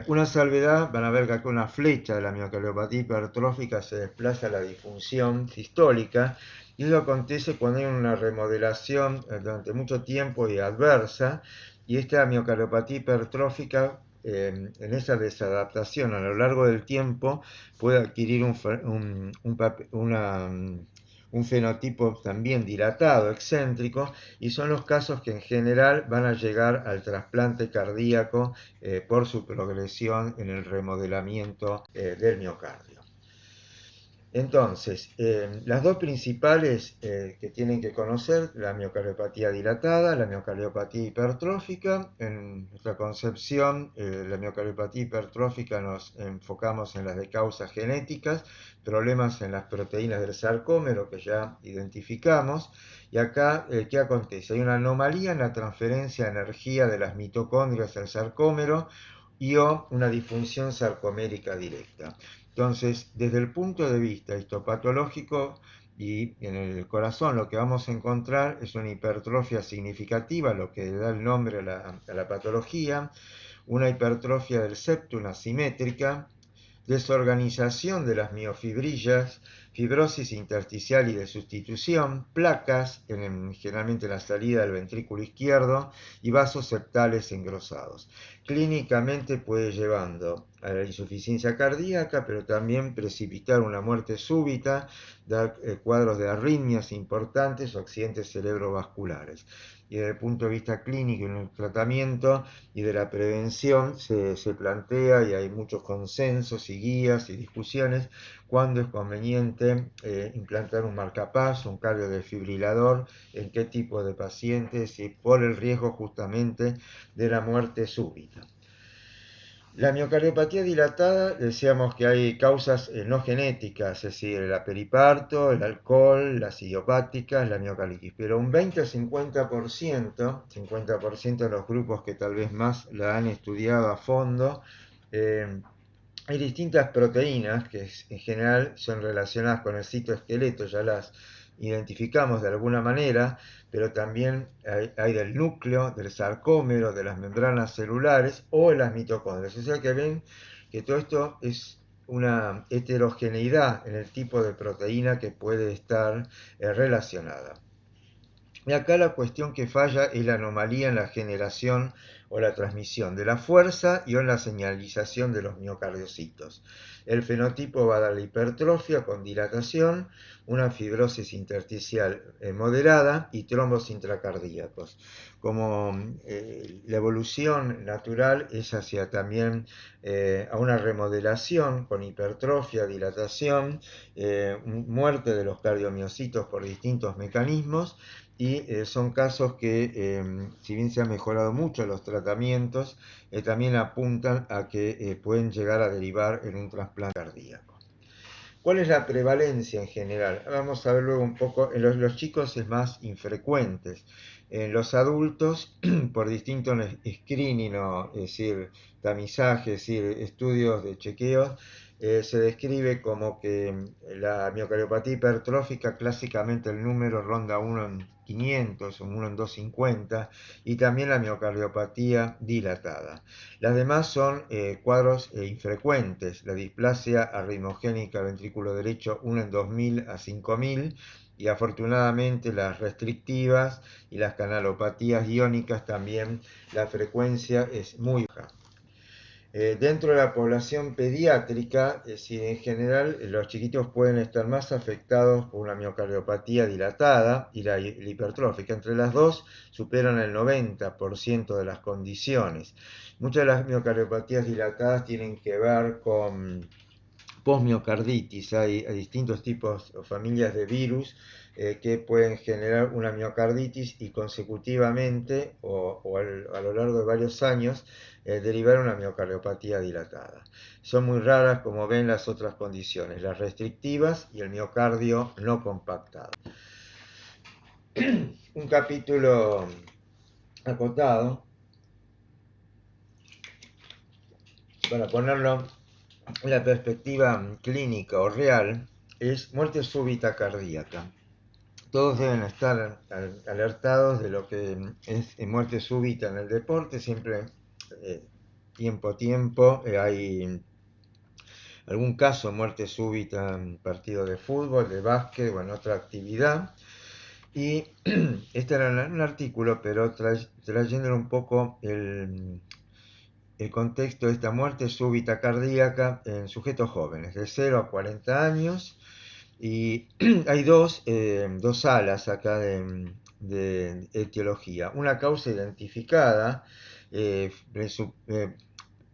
Una salvedad, van a ver que acá una flecha de la miocardiopatía hipertrófica se desplaza a la disfunción sistólica, y eso acontece cuando hay una remodelación durante mucho tiempo y adversa, y esta miocardiopatía hipertrófica en esa desadaptación a lo largo del tiempo puede adquirir un fenotipo también dilatado, excéntrico, y son los casos que en general van a llegar al trasplante cardíaco por su progresión en el remodelamiento del miocardio. Entonces, las dos principales que tienen que conocer, la miocardiopatía dilatada, la miocardiopatía hipertrófica. En nuestra concepción, la miocardiopatía hipertrófica nos enfocamos en las de causas genéticas, problemas en las proteínas del sarcómero que ya identificamos. Y acá, ¿qué acontece? Hay una anomalía en la transferencia de energía de las mitocondrias al sarcómero y o una disfunción sarcomérica directa. Entonces, desde el punto de vista histopatológico y en el corazón, lo que vamos a encontrar es una hipertrofia significativa, lo que da el nombre a la patología, una hipertrofia del septum asimétrica, desorganización de las miofibrillas, fibrosis intersticial y de sustitución, placas, generalmente en la salida del ventrículo izquierdo, y vasos septales engrosados. Clínicamente puede llevando a la insuficiencia cardíaca, pero también precipitar una muerte súbita, dar cuadros de arritmias importantes o accidentes cerebrovasculares. Y desde el punto de vista clínico en el tratamiento y de la prevención se plantea, y hay muchos consensos y guías y discusiones, cuándo es conveniente implantar un marcapaso, un cardiodefibrilador, en qué tipo de pacientes y por el riesgo justamente de la muerte súbita. La miocardiopatía dilatada, decíamos que hay causas no genéticas, es decir, el periparto, el alcohol, las idiopáticas, la miocarditis, pero un 50% de los grupos que tal vez más la han estudiado a fondo, hay distintas proteínas que en general son relacionadas con el citoesqueleto, ya las identificamos de alguna manera, pero también hay del núcleo, del sarcómero, de las membranas celulares o de las mitocondrias. O sea que ven que todo esto es una heterogeneidad en el tipo de proteína que puede estar relacionada. Y acá la cuestión que falla es la anomalía en la generación o la transmisión de la fuerza y en la señalización de los miocardiocitos. El fenotipo va a dar la hipertrofia con dilatación, una fibrosis intersticial moderada y trombos intracardíacos. Como la evolución natural es hacia también a una remodelación con hipertrofia, dilatación, muerte de los cardiomiocitos por distintos mecanismos, y son casos que, si bien se han mejorado mucho los tratamientos, también apuntan a que pueden llegar a derivar en un trasplante cardíaco. ¿Cuál es la prevalencia en general? Vamos a ver luego un poco. En los chicos es más infrecuente. En los adultos, por distintos screening, es decir, tamizaje, es decir, estudios de chequeos, se describe como que la miocardiopatía hipertrófica, clásicamente el número ronda 1 en 500 o 1 en 250, y también la miocardiopatía dilatada. Las demás son cuadros infrecuentes, la displasia arritmogénica ventrículo derecho 1 en 2000 a 5000, y afortunadamente las restrictivas y las canalopatías iónicas también la frecuencia es muy baja. Dentro de la población pediátrica, es decir, en general los chiquitos pueden estar más afectados por una miocardiopatía dilatada y la hipertrófica. Entre las dos superan el 90% de las condiciones. Muchas de las miocardiopatías dilatadas tienen que ver con posmiocarditis. Hay distintos tipos o familias de virus que pueden generar una miocarditis y consecutivamente o a lo largo de varios años derivar una miocardiopatía dilatada. Son muy raras, como ven, las otras condiciones, las restrictivas y el miocardio no compactado. Un capítulo acotado para ponerlo en la perspectiva clínica o real es muerte súbita cardíaca. Todos deben estar alertados de lo que es muerte súbita en el deporte. Siempre, tiempo a tiempo, hay algún caso de muerte súbita en partido de fútbol, de básquet o en otra actividad. Y este era un artículo, pero trayéndole un poco el contexto de esta muerte súbita cardíaca en sujetos jóvenes, de 0 a 40 años. Y hay dos alas acá de etiología. Una causa identificada,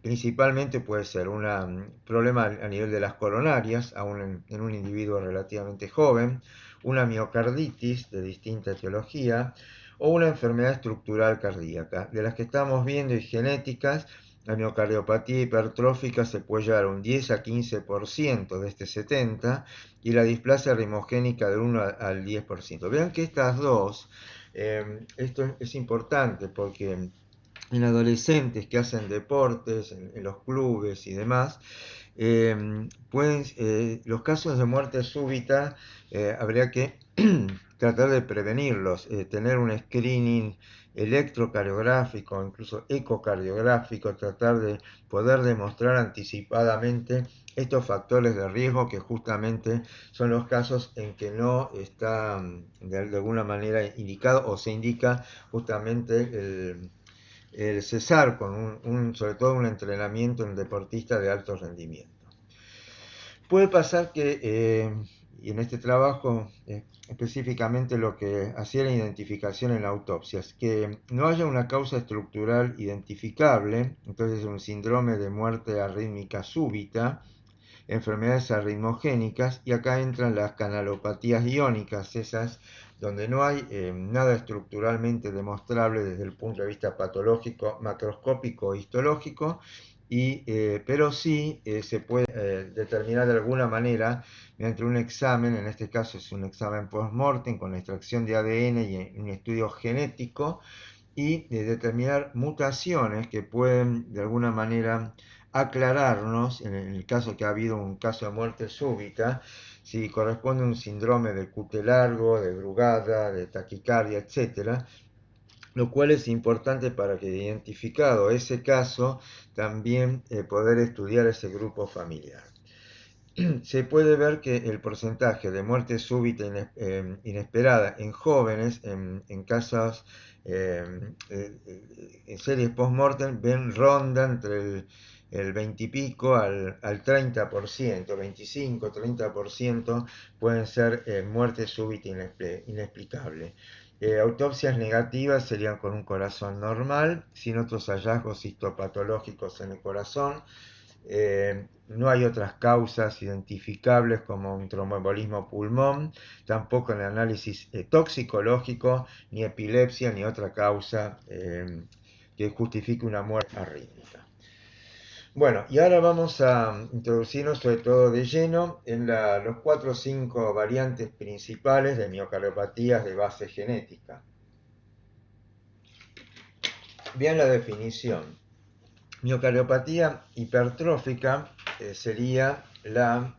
principalmente puede ser un problema a nivel de las coronarias, aún en un individuo relativamente joven, una miocarditis de distinta etiología o una enfermedad estructural cardíaca. De las que estamos viendo y genéticas, la miocardiopatía hipertrófica se puede llevar un 10 a 15% de este 70%, y la displasia arritmogénica del 1 al 10%. Vean que estas dos, esto es importante porque en adolescentes que hacen deportes, en los clubes y demás, Los casos de muerte súbita habría que tratar de prevenirlos, tener un screening electrocardiográfico, incluso ecocardiográfico, tratar de poder demostrar anticipadamente estos factores de riesgo que justamente son los casos en que no está de alguna manera indicado o se indica justamente el cesar con sobre todo un entrenamiento en un deportista de alto rendimiento. Puede pasar que, y en este trabajo específicamente lo que hacía la identificación en autopsias, que no haya una causa estructural identificable, entonces un síndrome de muerte arrítmica súbita, enfermedades arritmogénicas, y acá entran las canalopatías iónicas, esas donde no hay nada estructuralmente demostrable desde el punto de vista patológico, macroscópico o histológico, pero sí se puede determinar de alguna manera mediante un examen, en este caso es un examen post-mortem con extracción de ADN y un estudio genético, y determinar mutaciones que pueden de alguna manera aclararnos, en el caso que ha habido un caso de muerte súbita, si corresponde a un síndrome de QT largo, de Brugada, de taquicardia, etcétera, lo cual es importante para que, identificado ese caso, también poder estudiar ese grupo familiar. Se puede ver que el porcentaje de muerte súbita inesperada en jóvenes, en casos, en series post-mortem, ronda entre el 20 y pico al 30%, 25-30% pueden ser muerte súbita inexplicable. Autopsias negativas serían con un corazón normal, sin otros hallazgos histopatológicos en el corazón. No hay otras causas identificables como un tromboembolismo pulmón, tampoco en el análisis toxicológico, ni epilepsia, ni otra causa que justifique una muerte arrítmica. Bueno, y ahora vamos a introducirnos sobre todo de lleno en los 4 o 5 variantes principales de miocardiopatías de base genética. Vean la definición. Miocardiopatía hipertrófica sería la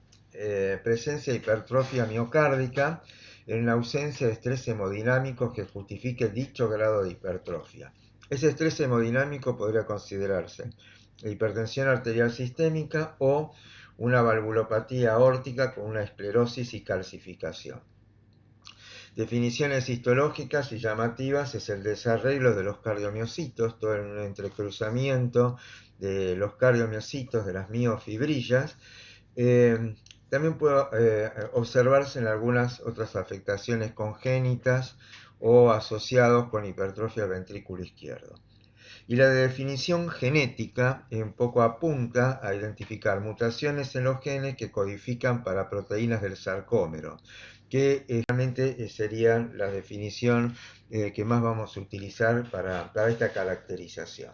presencia de hipertrofia miocárdica en la ausencia de estrés hemodinámico que justifique dicho grado de hipertrofia. Ese estrés hemodinámico podría considerarse hipertensión arterial sistémica o una valvulopatía aórtica con una esclerosis y calcificación. Definiciones histológicas y llamativas es el desarreglo de los cardiomiocitos, todo en un entrecruzamiento de los cardiomiocitos de las miofibrillas. También puede observarse en algunas otras afectaciones congénitas o asociados con hipertrofia del ventrículo izquierdo. Y la definición genética un poco apunta a identificar mutaciones en los genes que codifican para proteínas del sarcómero, que realmente serían la definición que más vamos a utilizar para esta caracterización.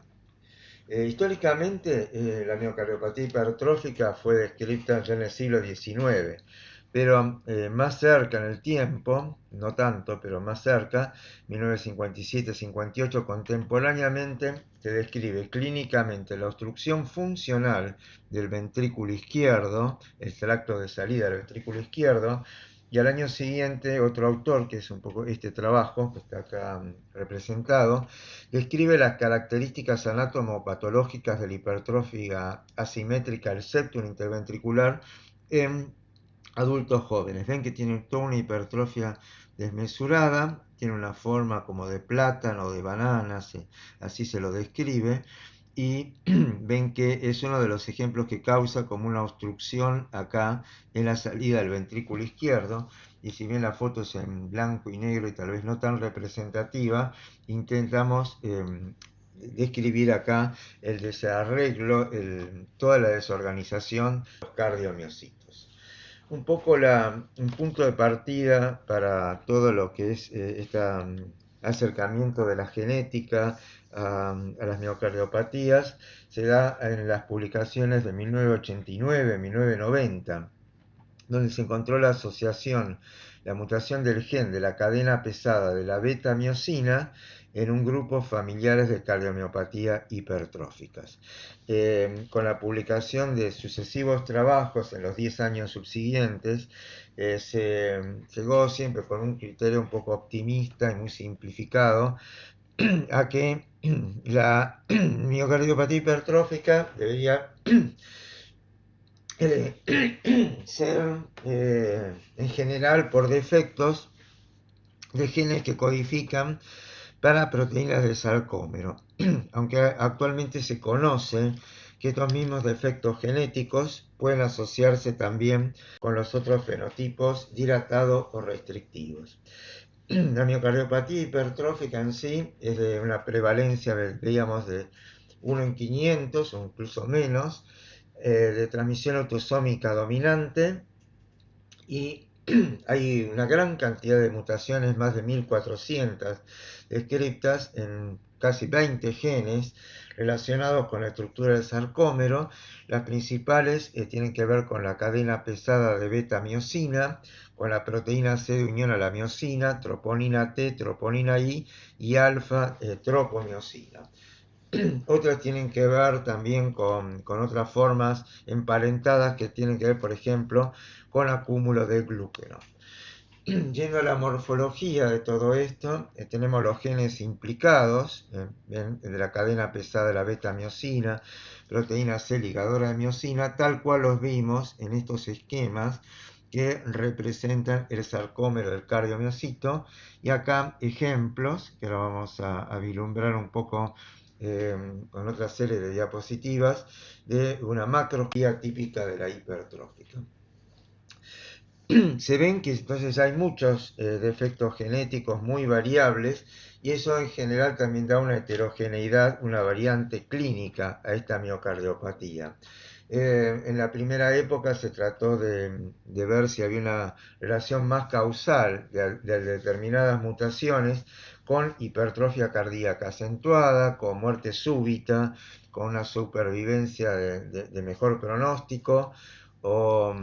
Históricamente, la miocardiopatía hipertrófica fue descrita ya en el siglo XIX, pero más cerca en el tiempo, no tanto, pero más cerca, 1957-58, contemporáneamente se describe clínicamente la obstrucción funcional del ventrículo izquierdo, el tracto de salida del ventrículo izquierdo, y al año siguiente otro autor, que es un poco este trabajo, que está acá representado, describe las características anatomopatológicas de la hipertrofia asimétrica del septum interventricular en adultos jóvenes. Ven que tienen toda una hipertrofia desmesurada, tiene una forma como de plátano o de banana, así se lo describe, y ven que es uno de los ejemplos que causa como una obstrucción acá en la salida del ventrículo izquierdo. Y si bien la foto es en blanco y negro y tal vez no tan representativa, intentamos describir acá el desarreglo, toda la desorganización de los cardiomiocitos. Un poco un punto de partida para todo lo que es este acercamiento de la genética a las miocardiopatías se da en las publicaciones de 1989-1990, donde se encontró la asociación la mutación del gen de la cadena pesada de la beta-miosina en un grupo familiares de cardiomiopatía hipertróficas. Con la publicación de sucesivos trabajos en los 10 años subsiguientes, se llegó siempre con un criterio un poco optimista y muy simplificado a que la miocardiopatía hipertrófica debería ser en general por defectos de genes que codifican para proteínas del sarcómero, aunque actualmente se conoce que estos mismos defectos genéticos pueden asociarse también con los otros fenotipos dilatados o restrictivos. La miocardiopatía hipertrófica en sí es de una prevalencia, digamos, de 1 en 500 o incluso menos, de transmisión autosómica dominante, y hay una gran cantidad de mutaciones, más de 1400 descritas en casi 20 genes relacionados con la estructura del sarcómero. Las principales tienen que ver con la cadena pesada de beta-miosina, con la proteína C de unión a la miosina, troponina T, troponina I y alfa-tropomiosina. Otras tienen que ver también con otras formas emparentadas que tienen que ver, por ejemplo, con acúmulo de glúqueno. Yendo a la morfología de todo esto, tenemos los genes implicados de la cadena pesada de la beta-miosina, proteína C ligadora de miosina, tal cual los vimos en estos esquemas que representan el sarcómero del cardiomiocito, y acá ejemplos que lo vamos a vislumbrar un poco con otra serie de diapositivas de una macroscopía típica de la hipertrófica. Se ven que entonces hay muchos defectos genéticos muy variables, y eso en general también da una heterogeneidad, una variante clínica a esta miocardiopatía. En la primera época se trató de ver si había una relación más causal de determinadas mutaciones con hipertrofia cardíaca acentuada, con muerte súbita, con una supervivencia de mejor pronóstico, o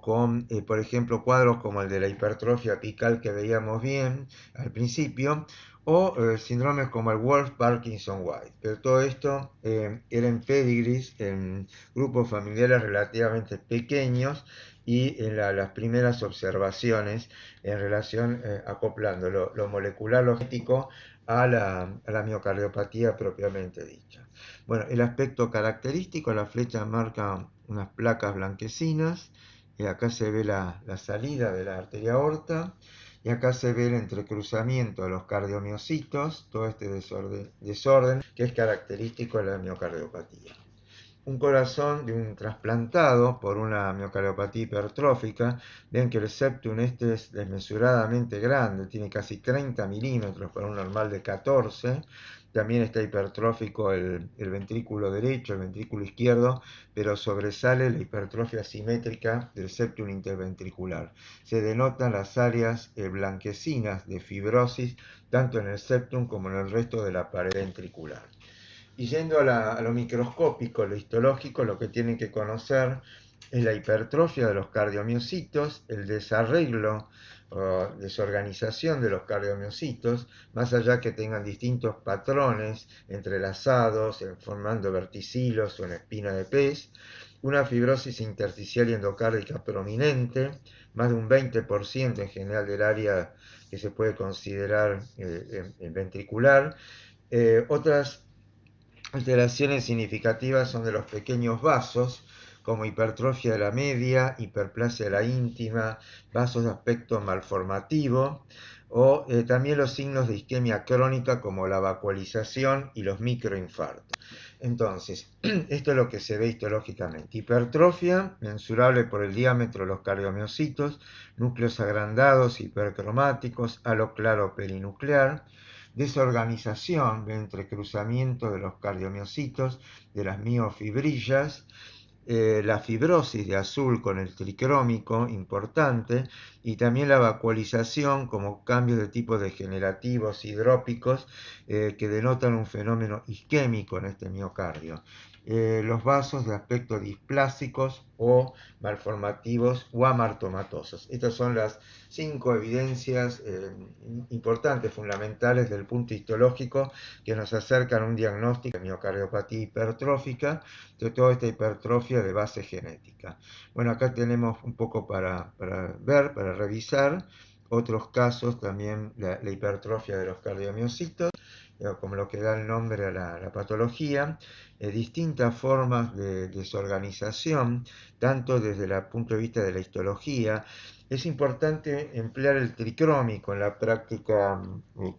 con, por ejemplo, cuadros como el de la hipertrofia apical que veíamos bien al principio, o síndromes como el Wolff-Parkinson-White. Pero todo esto era en pedigrees, en grupos familiares relativamente pequeños, y en las primeras observaciones en relación, acoplando lo molecular, lo genético, a la miocardiopatía propiamente dicha. Bueno, el aspecto característico, la flecha marca unas placas blanquecinas, y acá se ve la salida de la arteria aorta, y acá se ve el entrecruzamiento de los cardiomiocitos, todo este desorden que es característico de la miocardiopatía. Un corazón de un trasplantado por una miocardiopatía hipertrófica, ven que el septum este es desmesuradamente grande, tiene casi 30 milímetros para un normal de 14. También está hipertrófico el ventrículo derecho, el ventrículo izquierdo, pero sobresale la hipertrofia simétrica del septum interventricular. Se denotan las áreas blanquecinas de fibrosis tanto en el septum como en el resto de la pared ventricular. Y yendo a lo microscópico, lo histológico, lo que tienen que conocer es la hipertrofia de los cardiomiocitos, el desarreglo o desorganización de los cardiomiocitos, más allá que tengan distintos patrones entrelazados, formando verticilos o una espina de pez, una fibrosis intersticial y endocárdica prominente, más de un 20% en general del área que se puede considerar ventricular. Otras alteraciones significativas son de los pequeños vasos, como hipertrofia de la media, hiperplasia de la íntima, vasos de aspecto malformativo, o también los signos de isquemia crónica como la vacuolización y los microinfartos. Entonces, esto es lo que se ve histológicamente. Hipertrofia, mensurable por el diámetro de los cardiomiocitos, núcleos agrandados, hipercromáticos, halo claro perinuclear. Desorganización, entrecruzamiento de los cardiomiocitos, de las miofibrillas, la fibrosis de azul con el tricrómico importante, y también la vacuolización como cambios de tipo degenerativos hidrópicos que denotan un fenómeno isquémico en este miocardio. los vasos de aspecto displásicos o malformativos o amartomatosos. Estas son las 5 evidencias importantes, fundamentales del punto histológico que nos acercan a un diagnóstico de miocardiopatía hipertrófica, de toda esta hipertrofia de base genética. Bueno, acá tenemos un poco para ver, para revisar otros casos, también la hipertrofia de los cardiomiocitos, como lo que da el nombre a la patología, distintas formas de desorganización, tanto desde el punto de vista de la histología. Es importante emplear el tricrómico en la práctica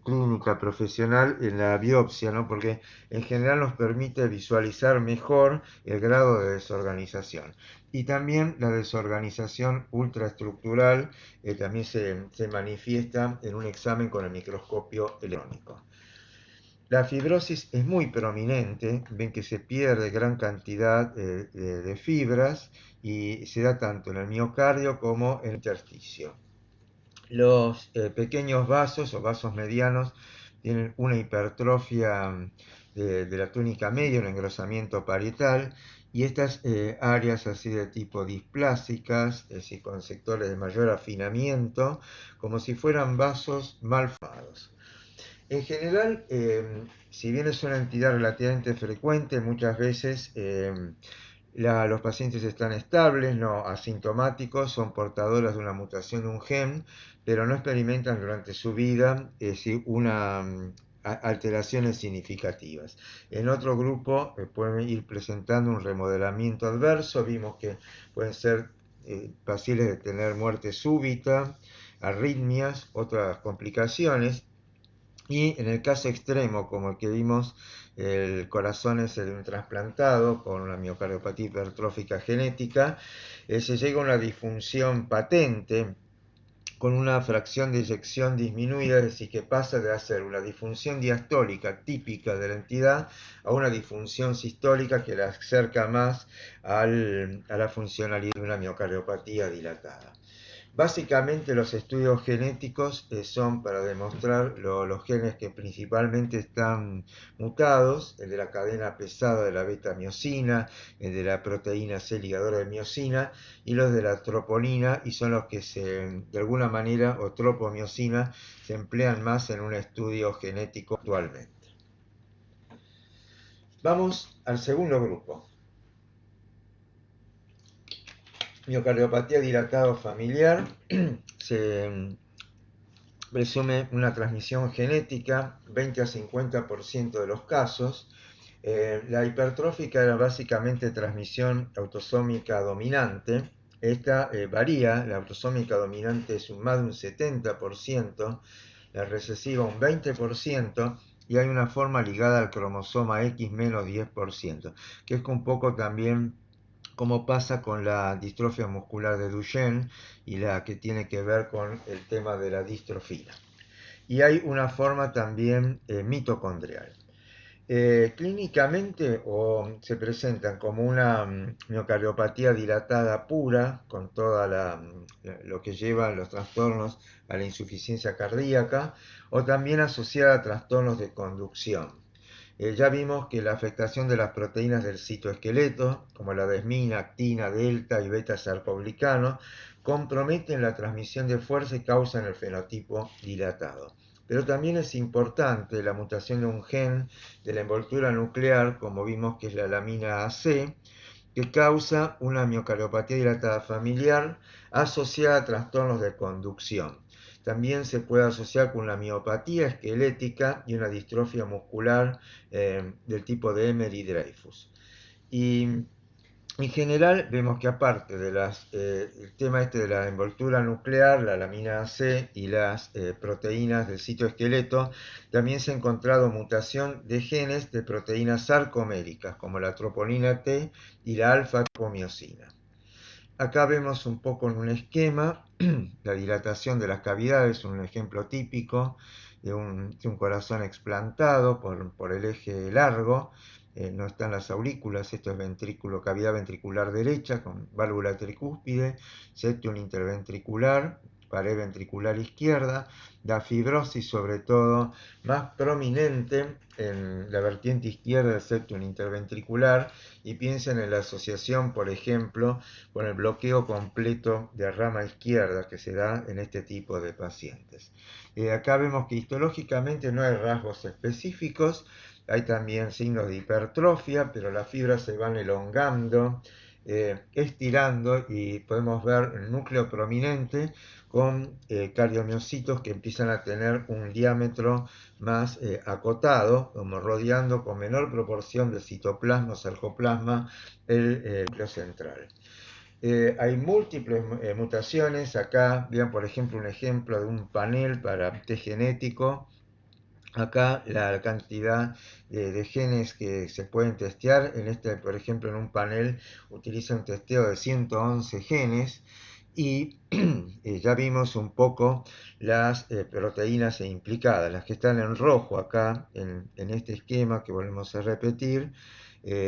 clínica profesional en la biopsia, ¿no? Porque en general nos permite visualizar mejor el grado de desorganización. Y también la desorganización ultraestructural también se manifiesta en un examen con el microscopio electrónico. La fibrosis es muy prominente, ven que se pierde gran cantidad de fibras y se da tanto en el miocardio como en el intersticio. Los pequeños vasos o vasos medianos tienen una hipertrofia de la túnica media, un engrosamiento parietal, y estas áreas así de tipo displásicas, es decir, con sectores de mayor afinamiento, como si fueran vasos mal formados. En general, si bien es una entidad relativamente frecuente, muchas veces los pacientes están estables, no asintomáticos, son portadores de una mutación de un gen, pero no experimentan durante su vida alteraciones significativas. En otro grupo pueden ir presentando un remodelamiento adverso, vimos que pueden ser pacientes de tener muerte súbita, arritmias, otras complicaciones. Y en el caso extremo, como el que vimos, el corazón es el de un trasplantado con una miocardiopatía hipertrófica genética, se llega a una disfunción patente con una fracción de eyección disminuida, es decir, que pasa de hacer una disfunción diastólica típica de la entidad a una disfunción sistólica que la acerca más a la funcionalidad de una miocardiopatía dilatada. Básicamente los estudios genéticos son para demostrar los genes que principalmente están mutados, el de la cadena pesada de la beta-miosina, el de la proteína C ligadora de miosina y los de la troponina, y son los que de alguna manera, o tropomiosina, se emplean más en un estudio genético actualmente. Vamos al segundo grupo. Miocardiopatía dilatada familiar. Se presume una transmisión genética, 20 a 50% de los casos. La hipertrófica era básicamente transmisión autosómica dominante. Esta varía, la autosómica dominante es más de un 70%, la recesiva un 20%, y hay una forma ligada al cromosoma X menos 10%, que es un poco también como pasa con la distrofia muscular de Duchenne y la que tiene que ver con el tema de la distrofia. Y hay una forma también mitocondrial. Clínicamente se presentan como una miocardiopatía dilatada pura, con toda lo que lleva los trastornos a la insuficiencia cardíaca, o también asociada a trastornos de conducción. Ya vimos que la afectación de las proteínas del citoesqueleto, como la desmina, actina, delta y beta-sarcoglicano, comprometen la transmisión de fuerza y causan el fenotipo dilatado. Pero también es importante la mutación de un gen de la envoltura nuclear, como vimos que es la lamina AC, que causa una miocardiopatía dilatada familiar asociada a trastornos de conducción. También se puede asociar con una miopatía esquelética y una distrofia muscular del tipo de Emery-Dreifuss. Y en general vemos que aparte de el tema de la envoltura nuclear, la lamina C y las proteínas del citoesqueleto, también se ha encontrado mutación de genes de proteínas sarcoméricas, como la troponina T y la alfa-tropomiosina. Acá vemos un poco en un esquema la dilatación de las cavidades, un ejemplo típico de un corazón explantado por el eje largo. No están las aurículas, esto es cavidad ventricular derecha con válvula tricúspide, septum interventricular pared ventricular izquierda, la fibrosis sobre todo más prominente en la vertiente izquierda del septum interventricular, y piensen en la asociación, por ejemplo, con el bloqueo completo de rama izquierda que se da en este tipo de pacientes. Acá vemos que histológicamente no hay rasgos específicos, hay también signos de hipertrofia, pero las fibras se van elongando, estirando, y podemos ver el núcleo prominente con cardiomiocitos que empiezan a tener un diámetro más acotado, como rodeando con menor proporción de citoplasma o sarcoplasma el núcleo central. Hay múltiples mutaciones. Acá vean, por ejemplo, un ejemplo de un panel para test genético. Acá la cantidad de genes que se pueden testear, por ejemplo, en un panel utiliza un testeo de 111 genes, y ya vimos un poco las proteínas implicadas. Las que están en rojo acá en este esquema que volvemos a repetir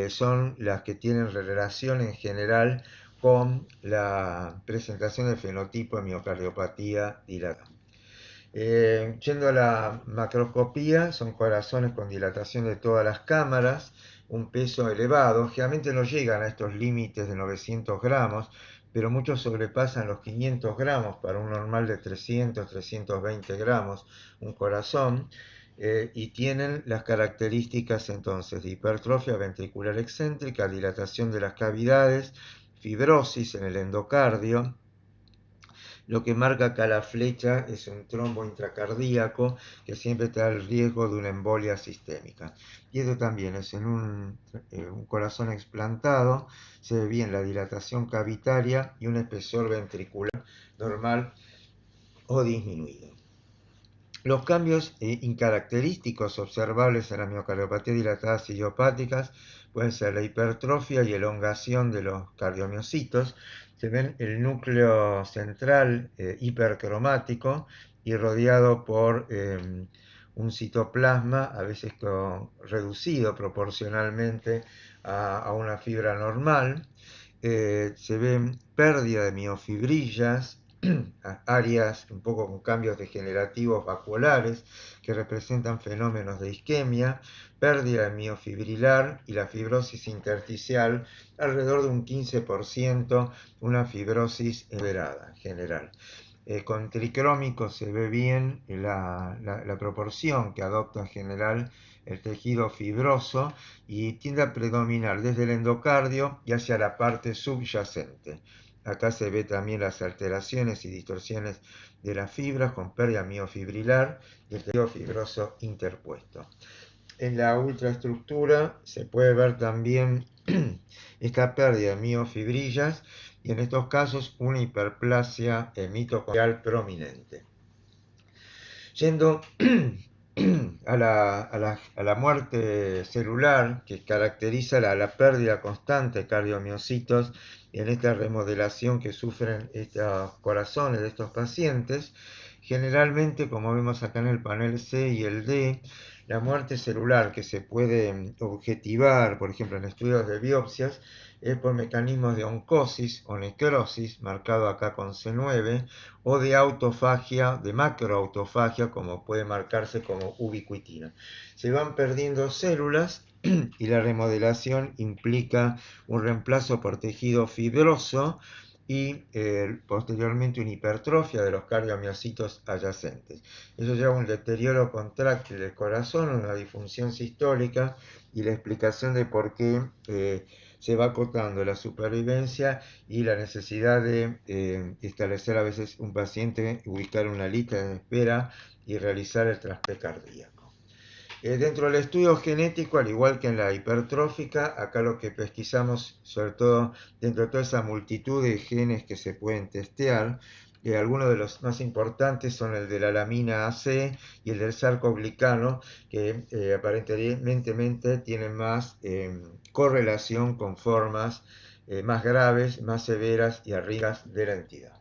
son las que tienen relación en general con la presentación del fenotipo de miocardiopatía dilatada. Yendo a la macroscopía, son corazones con dilatación de todas las cámaras, un peso elevado, generalmente no llegan a estos límites de 900 gramos, pero muchos sobrepasan los 500 gramos para un normal de 300-320 gramos, un corazón, y tienen las características entonces de hipertrofia ventricular excéntrica, dilatación de las cavidades, fibrosis en el endocardio. Lo que marca acá la flecha es un trombo intracardíaco que siempre está al riesgo de una embolia sistémica. Y esto también es en un corazón explantado, se ve bien la dilatación cavitaria y un espesor ventricular normal o disminuido. Los cambios incaracterísticos observables en la miocardiopatía dilatadas idiopáticas pueden ser la hipertrofia y elongación de los cardiomiocitos. Se ven el núcleo central hipercromático y rodeado por un citoplasma, a veces reducido proporcionalmente a una fibra normal. Se ven pérdida de miofibrillas, áreas un poco con cambios degenerativos vacuolares que representan fenómenos de isquemia, pérdida de miofibrilar y la fibrosis intersticial, alrededor de un 15%, una fibrosis moderada en general. Con tricrómico se ve bien la proporción que adopta en general el tejido fibroso y tiende a predominar desde el endocardio y hacia la parte subyacente. Acá se ve también las alteraciones y distorsiones de las fibras con pérdida miofibrilar y el tejido fibroso interpuesto. En la ultraestructura se puede ver también esta pérdida de miofibrillas y en estos casos una hiperplasia mitocondrial prominente. Yendo a la muerte celular, que caracteriza la pérdida constante de cardiomiocitos en esta remodelación que sufren estos corazones de estos pacientes, generalmente, como vemos acá en el panel C y el D, la muerte celular que se puede objetivar, por ejemplo, en estudios de biopsias, es por mecanismos de oncosis o necrosis, marcado acá con C9, o de autofagia, de macroautofagia, como puede marcarse como ubiquitina. Se van perdiendo células y la remodelación implica un reemplazo por tejido fibroso y posteriormente una hipertrofia de los cardiomiocitos adyacentes. Eso lleva a un deterioro contráctil del corazón, una disfunción sistólica y la explicación de por qué se va acotando la supervivencia y la necesidad de establecer a veces un paciente, ubicar una lista de espera y realizar el trasplante cardíaco. Dentro del estudio genético, al igual que en la hipertrófica, acá lo que pesquisamos, sobre todo dentro de toda esa multitud de genes que se pueden testear, algunos de los más importantes son el de la lamina AC y el del sarcoglicano, que aparentemente tienen más correlación con formas más graves, más severas y arriesgadas de la entidad.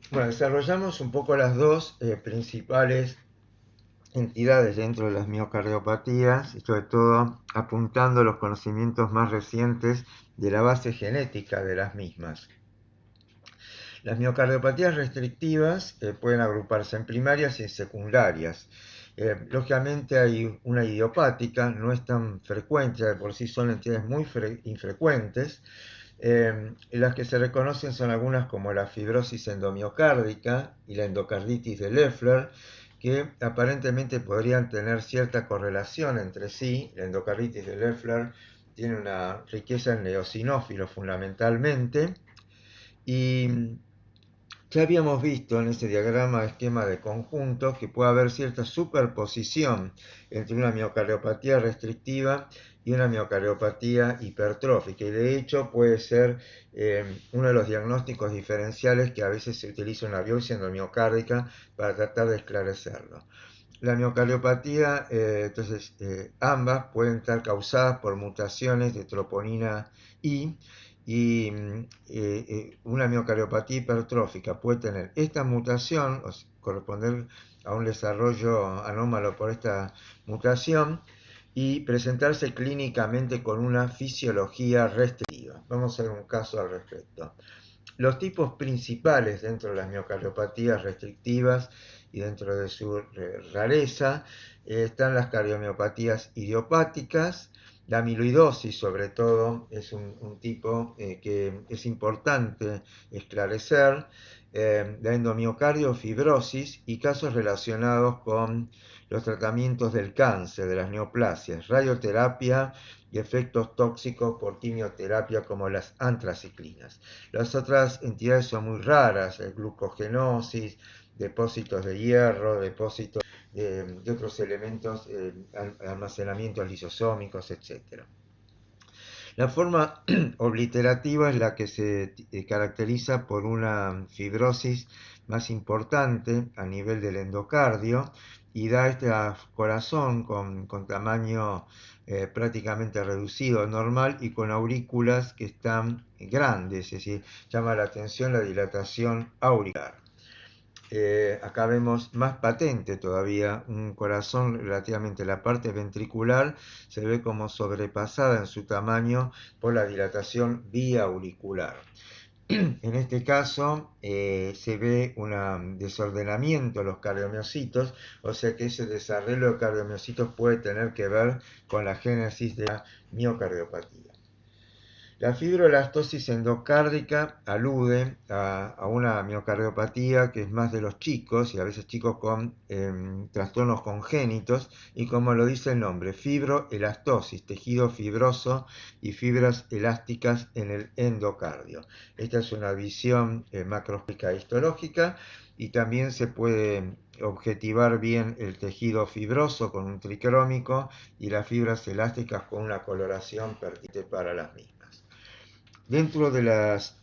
Bueno, desarrollamos un poco las dos principales entidades dentro de las miocardiopatías, y sobre todo apuntando los conocimientos más recientes de la base genética de las mismas. Las miocardiopatías restrictivas pueden agruparse en primarias y en secundarias. Lógicamente hay una idiopática, no es tan frecuente, de por sí son entidades muy infrecuentes. Las que se reconocen son algunas como la fibrosis endomiocárdica y la endocarditis de Loeffler, que aparentemente podrían tener cierta correlación entre sí. La endocarditis de Loeffler tiene una riqueza en eosinófilos fundamentalmente, y ya habíamos visto en ese diagrama esquema de conjuntos que puede haber cierta superposición entre una miocardiopatía restrictiva y una miocardiopatía hipertrófica, y de hecho puede ser uno de los diagnósticos diferenciales que a veces se utiliza en la biopsia endomiocárdica para tratar de esclarecerlo. La miocardiopatía, entonces, ambas pueden estar causadas por mutaciones de troponina I, y una miocardiopatía hipertrófica puede tener esta mutación, o corresponder a un desarrollo anómalo por esta mutación, y presentarse clínicamente con una fisiología restrictiva. Vamos a ver un caso al respecto. Los tipos principales dentro de las miocardiopatías restrictivas y dentro de su rareza están las cardiomiopatías idiopáticas. La amiloidosis, sobre todo, es un tipo que es importante esclarecer. La endomiocardofibrosis y casos relacionados con los tratamientos del cáncer, de las neoplasias, radioterapia y efectos tóxicos por quimioterapia como las antraciclinas. Las otras entidades son muy raras: glucogenosis, depósitos de hierro, depósitos de otros elementos, almacenamientos lisosómicos, etc. La forma obliterativa es la que se caracteriza por una fibrosis más importante a nivel del endocardio y da este corazón con tamaño prácticamente reducido, normal, y con aurículas que están grandes, es decir, llama la atención la dilatación auricular. Acá vemos más patente todavía un corazón relativamente, la parte ventricular se ve como sobrepasada en su tamaño por la dilatación biauricular. En este caso se ve un desordenamiento de los cardiomiocitos, o sea que ese desarreglo de cardiomiocitos puede tener que ver con la génesis de la miocardiopatía. La fibroelastosis endocárdica alude a una miocardiopatía que es más de los chicos, y a veces chicos con trastornos congénitos, y como lo dice el nombre, fibroelastosis, tejido fibroso y fibras elásticas en el endocardio. Esta es una visión macroscópica histológica, y también se puede objetivar bien el tejido fibroso con un tricrómico y las fibras elásticas con una coloración pertinente para las mismas. Dentro de las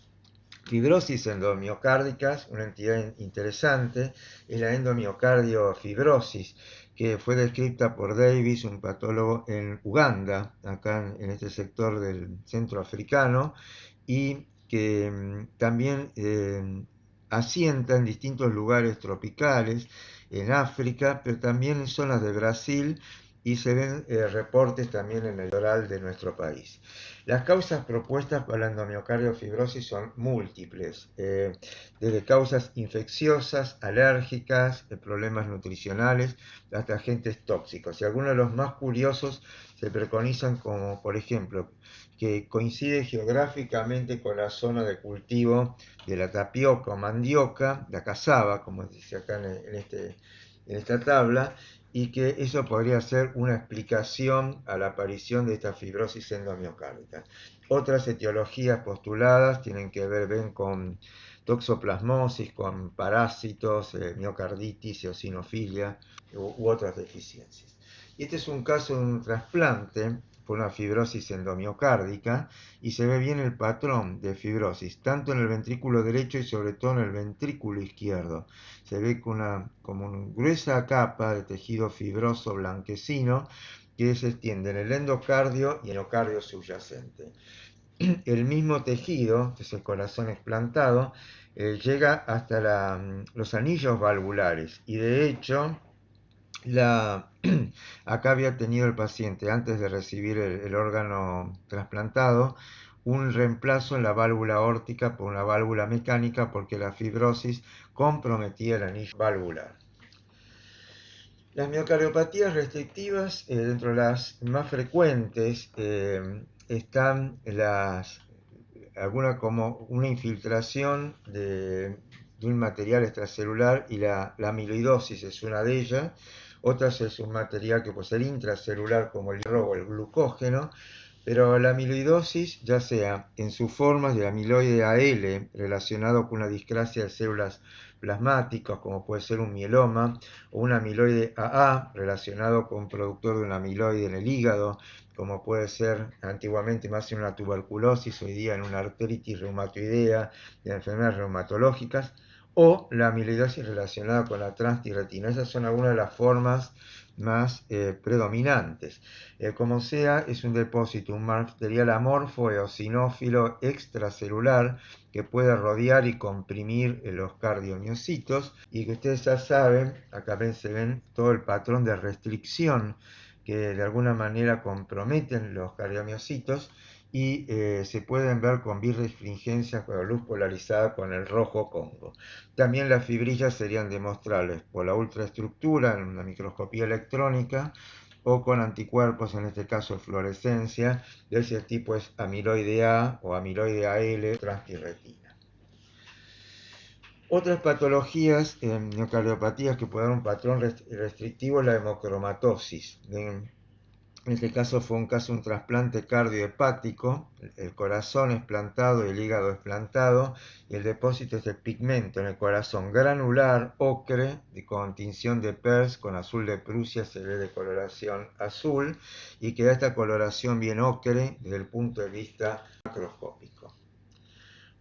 fibrosis endomiocárdicas, una entidad interesante es la endomiocardiofibrosis, que fue descrita por Davis, un patólogo en Uganda, acá en este sector del centro africano, y que también asienta en distintos lugares tropicales, en África, pero también en zonas de Brasil, y se ven reportes también en el litoral de nuestro país. Las causas propuestas para la endomiocardofibrosis son múltiples, desde causas infecciosas, alérgicas, problemas nutricionales, hasta agentes tóxicos. Y algunos de los más curiosos se preconizan como, por ejemplo, que coincide geográficamente con la zona de cultivo de la tapioca o mandioca, la cazaba, como dice acá en esta tabla, y que eso podría ser una explicación a la aparición de esta fibrosis endomiocárdica. Otras etiologías postuladas tienen que ver bien con toxoplasmosis, con parásitos, miocarditis, eosinofilia u otras deficiencias. Y este es un caso de un trasplante por una fibrosis endomiocárdica, y se ve bien el patrón de fibrosis, tanto en el ventrículo derecho y sobre todo en el ventrículo izquierdo. Se ve como una gruesa capa de tejido fibroso blanquecino que se extiende en el endocardio y en el endocardio subyacente. El mismo tejido, que es el corazón explantado, llega hasta los anillos valvulares, y de hecho acá había tenido el paciente, antes de recibir el órgano trasplantado, un reemplazo en la válvula aórtica por una válvula mecánica porque la fibrosis comprometía el anillo valvular. Las miocardiopatías restrictivas, dentro de las más frecuentes, están alguna como una infiltración de un material extracelular, y la amiloidosis es una de ellas. Otras es un material que puede ser intracelular, como el hierro o el glucógeno, pero la amiloidosis, ya sea en sus formas de amiloide AL relacionado con una discrasia de células plasmáticas, como puede ser un mieloma, o un amiloide AA relacionado con un productor de un amiloide en el hígado, como puede ser antiguamente más en una tuberculosis, hoy día en una artritis reumatoidea, de enfermedades reumatológicas, o la amiloidosis relacionada con la transtiratina. Esas son algunas de las formas más predominantes. Como sea, es un depósito, un material amorfo eosinófilo extracelular que puede rodear y comprimir los cardiomiocitos, y que ustedes ya saben, acá se ven todo el patrón de restricción que de alguna manera comprometen los cardiomiocitos, y se pueden ver con birrefringencia con la luz polarizada con el rojo Congo. También las fibrillas serían demostrables por la ultraestructura en una microscopía electrónica, o con anticuerpos, en este caso fluorescencia, de ese tipo es amiloide A o amiloide AL transtiratina. Otras patologías en miocardiopatías que pueden dar un patrón restrictivo es la hemocromatosis. En este caso fue un trasplante cardiohepático, el corazón explantado y el hígado explantado, y el depósito es de pigmento en el corazón granular, ocre, con tinción de Peirce, con azul de Prusia se ve de coloración azul, y que da esta coloración bien ocre desde el punto de vista macroscópico.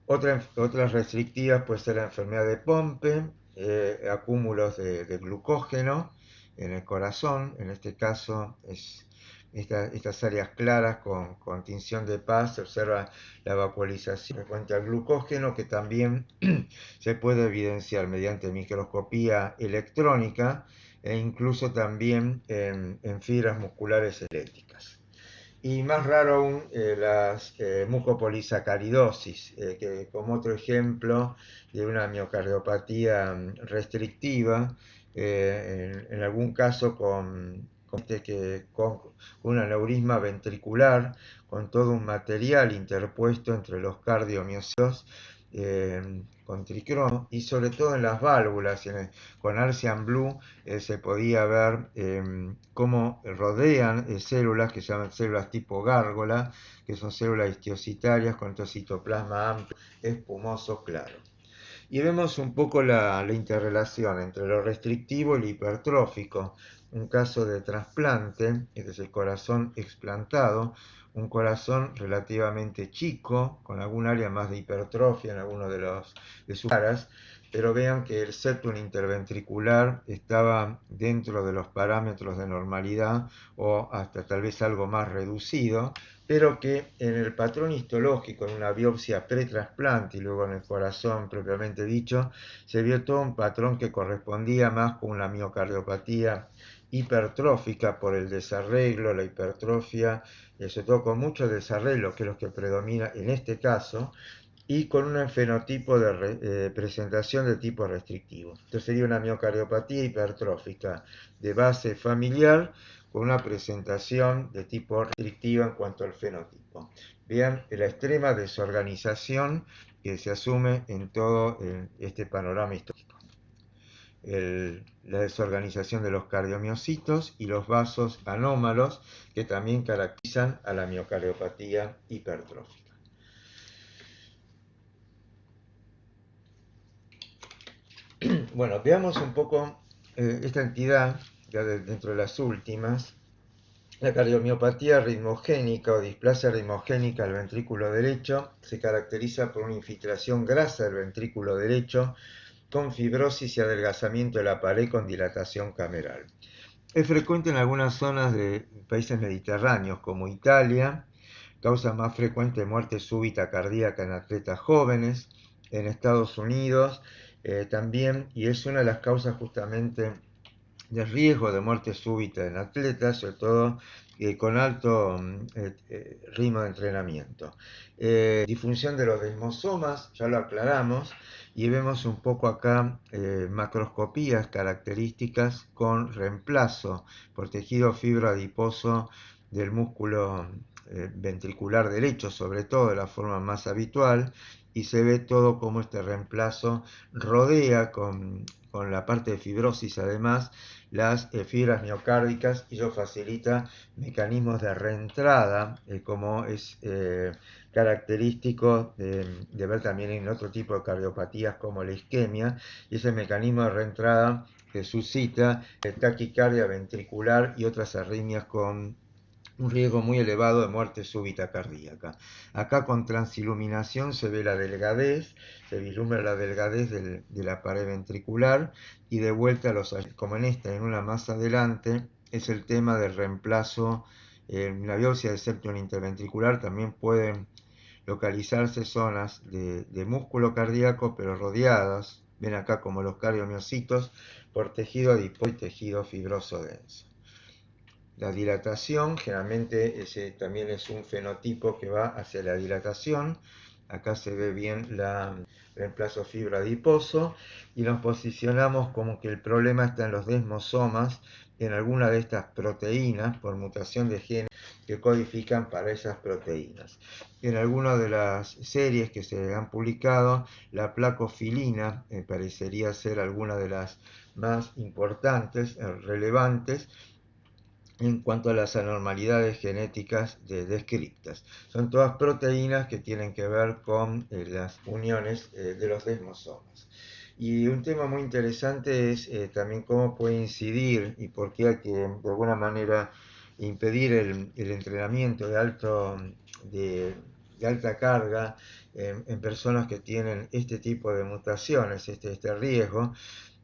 Otras restrictivas puede ser la enfermedad de Pompe, acúmulos de glucógeno en el corazón, en este caso es estas áreas claras con tinción de paz, se observa la vaporización frecuente al glucógeno, que también se puede evidenciar mediante microscopía electrónica e incluso también en fibras musculares eléctricas. Y más raro aún, las mucopolisacaridosis, que como otro ejemplo de una miocardiopatía restrictiva, en algún caso con un aneurisma ventricular, con todo un material interpuesto entre los cardiomiocitos, con tricromo, y sobre todo en las válvulas, con Arcian Blue se podía ver cómo rodean células que se llaman células tipo gárgola, que son células histiocitarias con este citoplasma amplio, espumoso, claro. Y vemos un poco la interrelación entre lo restrictivo y lo hipertrófico. Un caso de trasplante, este es el corazón explantado, un corazón relativamente chico, con algún área más de hipertrofia en alguno de sus caras, pero vean que el septum interventricular estaba dentro de los parámetros de normalidad, o hasta tal vez algo más reducido, pero que en el patrón histológico, en una biopsia pretrasplante y luego en el corazón propiamente dicho, se vio todo un patrón que correspondía más con una miocardiopatía hipertrófica por el desarreglo, la hipertrofia, sobre todo con mucho desarreglo, que es lo que predomina en este caso, y con un fenotipo de presentación de tipo restrictivo. Entonces sería una miocardiopatía hipertrófica de base familiar con una presentación de tipo restrictiva en cuanto al fenotipo. Vean la extrema desorganización que se asume en todo este panorama histórico. La desorganización de los cardiomiocitos y los vasos anómalos, que también caracterizan a la miocardiopatía hipertrófica. Bueno, veamos un poco esta entidad, ya dentro de las últimas, la cardiomiopatía ritmogénica o displasia ritmogénica del ventrículo derecho se caracteriza por una infiltración grasa del ventrículo derecho con fibrosis y adelgazamiento de la pared con dilatación cameral. Es frecuente en algunas zonas de países mediterráneos como Italia, causa más frecuente de muerte súbita cardíaca en atletas jóvenes, en Estados Unidos también, y es una de las causas justamente de riesgo de muerte súbita en atletas, sobre todo con alto ritmo de entrenamiento. Disfunción de los desmosomas, ya lo aclaramos, y vemos un poco acá macroscopías características con reemplazo por tejido fibro adiposo del músculo ventricular derecho, sobre todo de la forma más habitual, y se ve todo como este reemplazo rodea con la parte de fibrosis además las fibras miocárdicas y ello facilita mecanismos de reentrada, como es característico de ver también en otro tipo de cardiopatías como la isquemia, y ese mecanismo de reentrada que suscita taquicardia ventricular y otras arritmias con un riesgo muy elevado de muerte súbita cardíaca. Acá con transiluminación se ve la delgadez, se vislumbra la delgadez de la pared ventricular y de vuelta como en esta, en una más adelante, es el tema del reemplazo. En la biopsia del septum interventricular también pueden localizarse zonas de músculo cardíaco, pero rodeadas, ven acá como los cardiomiocitos, por tejido adiposo y tejido fibroso denso. La dilatación, generalmente ese también es un fenotipo que va hacia la dilatación. Acá se ve bien el reemplazo fibra adiposo y nos posicionamos como que el problema está en los desmosomas, en alguna de estas proteínas por mutación de genes que codifican para esas proteínas. En algunas de las series que se han publicado, la placofilina parecería ser alguna de las más importantes, relevantes, en cuanto a las anormalidades genéticas descriptas. Son todas proteínas que tienen que ver con las uniones de los desmosomas. Y un tema muy interesante es también cómo puede incidir y por qué hay que de alguna manera impedir el entrenamiento de alta carga en personas que tienen este tipo de mutaciones, este riesgo,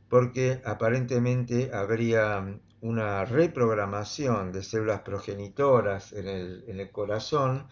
porque aparentemente habría una reprogramación de células progenitoras en el corazón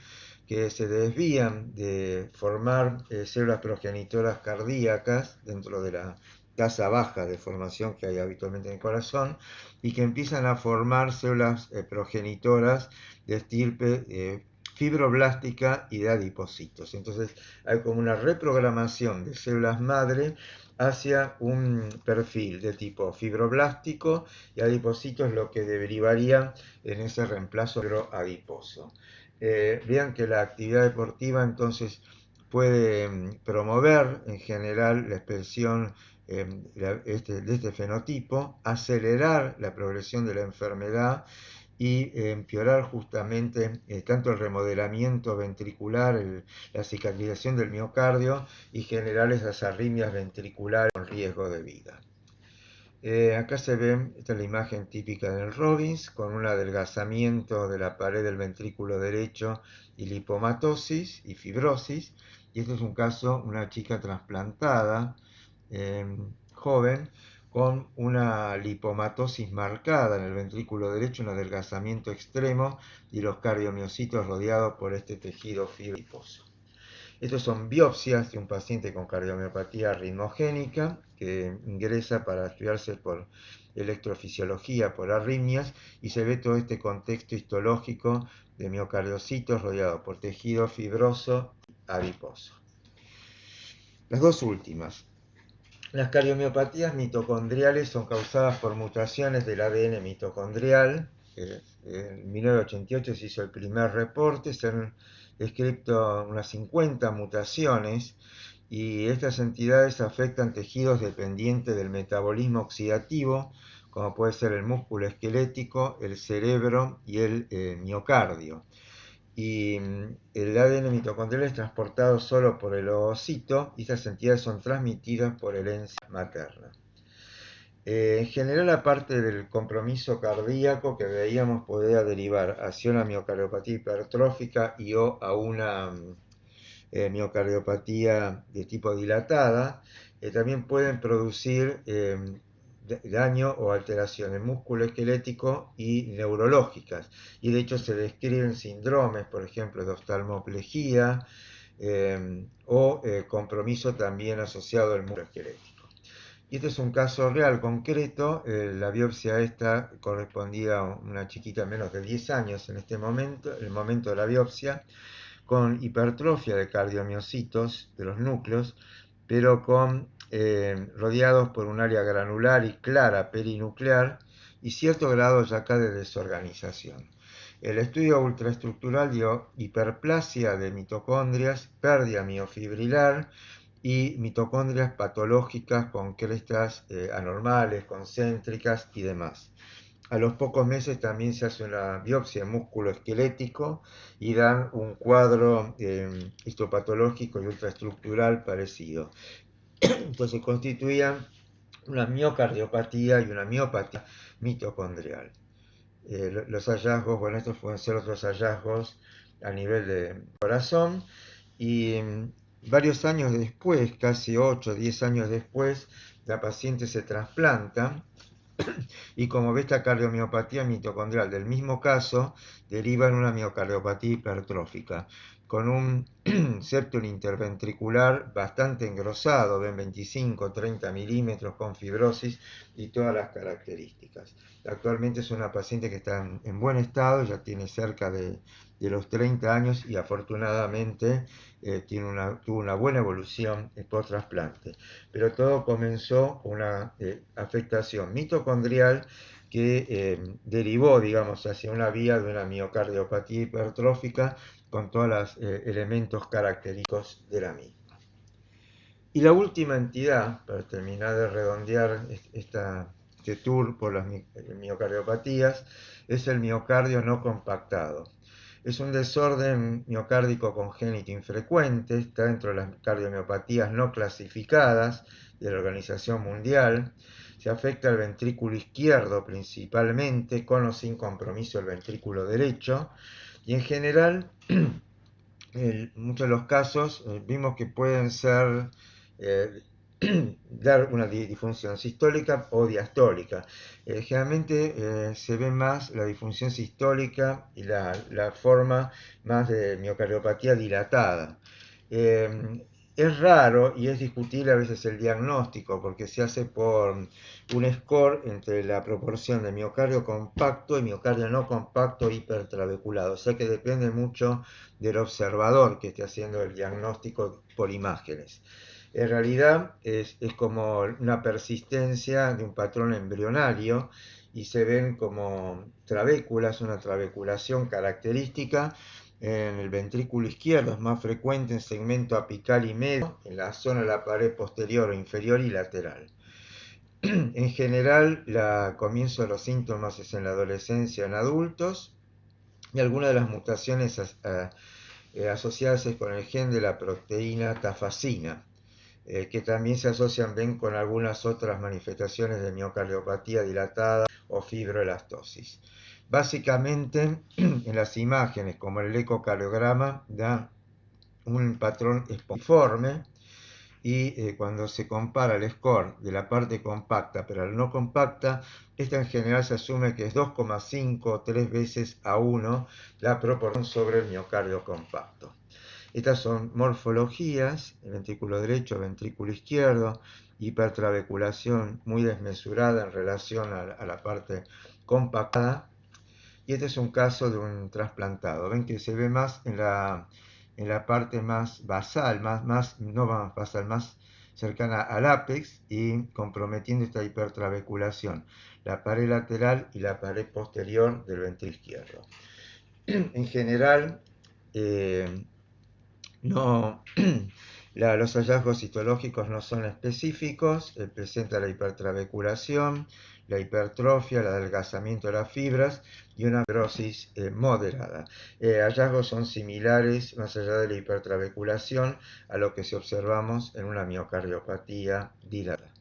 que se desvían de formar células progenitoras cardíacas dentro de la tasa baja de formación que hay habitualmente en el corazón y que empiezan a formar células progenitoras de estirpe fibroblástica y de adipocitos. Entonces hay como una reprogramación de células madre hacia un perfil de tipo fibroblástico y adipocitos, lo que derivaría en ese reemplazo adiposo. Vean que la actividad deportiva entonces puede promover en general la expresión de este fenotipo, acelerar la progresión de la enfermedad y empeorar justamente tanto el remodelamiento ventricular, la cicatrización del miocardio y generar esas arritmias ventriculares con riesgo de vida. Acá se ve, esta es la imagen típica del Robbins, con un adelgazamiento de la pared del ventrículo derecho y lipomatosis y fibrosis. Y este es un caso, una chica trasplantada, joven, con una lipomatosis marcada en el ventrículo derecho, un adelgazamiento extremo y los cardiomiocitos rodeados por este tejido fibroso. Estos son biopsias de un paciente con cardiomiopatía ritmogénica que ingresa para estudiarse por electrofisiología, por arritmias, y se ve todo este contexto histológico de miocardiocitos rodeado por tejido fibroso adiposo. Las dos últimas. Las cardiomiopatías mitocondriales son causadas por mutaciones del ADN mitocondrial. En 1988 se hizo el primer reporte, se han descrito unas 50 mutaciones y estas entidades afectan tejidos dependientes del metabolismo oxidativo, como puede ser el músculo esquelético, el cerebro y el miocardio. Y el ADN mitocondrial es transportado solo por el ovocito y estas entidades son transmitidas por el enzima materna. En general, aparte del compromiso cardíaco que veíamos podría derivar hacia una miocardiopatía hipertrófica y o a una miocardiopatía de tipo dilatada, también pueden producir daño o alteraciones musculoesquelético y neurológicas. Y de hecho se describen síndromes, por ejemplo, de oftalmoplejía o compromiso también asociado al músculo esquelético. Y este es un caso real, concreto. La biopsia esta correspondía a una chiquita de menos de 10 años en este momento, el momento de la biopsia, con hipertrofia de cardiomiocitos de los núcleos, pero rodeados por un área granular y clara perinuclear y cierto grado ya acá de desorganización. El estudio ultraestructural dio hiperplasia de mitocondrias, pérdida miofibrilar y mitocondrias patológicas con crestas anormales, concéntricas y demás. A los pocos meses también se hace una biopsia de músculo esquelético y dan un cuadro histopatológico y ultraestructural parecido. Entonces constituían una miocardiopatía y una miopatía mitocondrial. Los hallazgos, bueno, estos pueden ser otros hallazgos a nivel de corazón y varios años después, casi 8 o 10 años después, la paciente se trasplanta y como ve esta cardiomiopatía mitocondrial del mismo caso, deriva en una miocardiopatía hipertrófica, con un septum interventricular bastante engrosado, ven 25-30 milímetros, con fibrosis y todas las características. Actualmente es una paciente que está en buen estado, ya tiene cerca de los 30 años y afortunadamente tuvo una buena evolución post trasplante. Pero todo comenzó con una afectación mitocondrial que derivó, digamos, hacia una vía de una miocardiopatía hipertrófica con todos los elementos característicos de la misma. Y la última entidad, para terminar de redondear este tour por las miocardiopatías, es el miocardio no compactado. Es un desorden miocárdico congénito infrecuente, está dentro de las cardiomiopatías no clasificadas de la Organización Mundial. Se afecta al ventrículo izquierdo principalmente, con o sin compromiso el ventrículo derecho, y en general, en muchos de los casos, vimos que pueden ser eh, dar una disfunción sistólica o diastólica. Generalmente se ve más la disfunción sistólica y la forma más de miocardiopatía dilatada. Es raro y es discutible a veces el diagnóstico porque se hace por un score entre la proporción de miocardio compacto y miocardio no compacto hipertrabeculado. O sea que depende mucho del observador que esté haciendo el diagnóstico por imágenes. En realidad es como una persistencia de un patrón embrionario y se ven como trabéculas, una trabeculación característica en el ventrículo izquierdo, es más frecuente en segmento apical y medio, en la zona de la pared posterior o inferior y lateral. En general, el comienzo de los síntomas es en la adolescencia en adultos y algunas de las mutaciones asociadas con el gen de la proteína tafacina, que también se asocian bien con algunas otras manifestaciones de miocardiopatía dilatada o fibroelastosis. Básicamente, en las imágenes, como el ecocardiograma, da un patrón esponjiforme y cuando se compara el score de la parte compacta pero la no compacta, esta en general se asume que es 2,5 o 3 veces a 1 la proporción sobre el miocardio compacto. Estas son morfologías, el ventrículo derecho, ventrículo izquierdo, hipertrabeculación muy desmesurada en relación a la parte compactada. Y este es un caso de un trasplantado. Ven que se ve más en la parte más basal, no más basal, más cercana al ápex y comprometiendo esta hipertrabeculación, la pared lateral y la pared posterior del ventrículo izquierdo. En general, no, los hallazgos histológicos no son específicos, presenta la hipertrabeculación, la hipertrofia, el adelgazamiento de las fibras y una fibrosis moderada. Hallazgos son similares, más allá de la hipertrabeculación, a lo que se observamos en una miocardiopatía dilatada.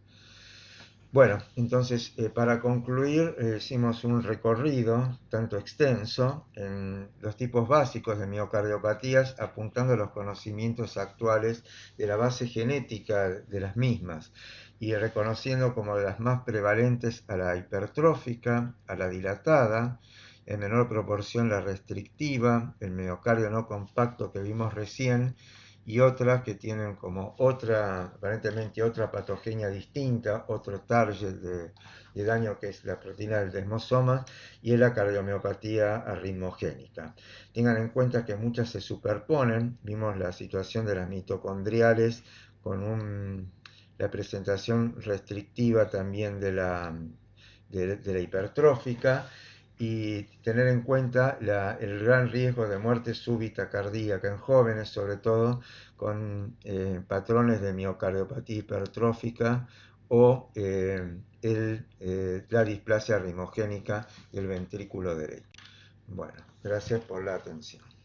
Bueno, entonces para concluir hicimos un recorrido tanto extenso en los tipos básicos de miocardiopatías apuntando a los conocimientos actuales de la base genética de las mismas y reconociendo como de las más prevalentes a la hipertrófica, a la dilatada, en menor proporción la restrictiva, el miocardio no compacto que vimos recién y otras que tienen como aparentemente otra patogenia distinta, otro target de daño que es la proteína del desmosoma, y es la cardiomiopatía arritmogénica. Tengan en cuenta que muchas se superponen, vimos la situación de las mitocondriales con la presentación restrictiva también de la hipertrófica, y tener en cuenta el gran riesgo de muerte súbita cardíaca en jóvenes, sobre todo con patrones de miocardiopatía hipertrófica o la displasia arritmogénica del ventrículo derecho. Bueno, gracias por la atención.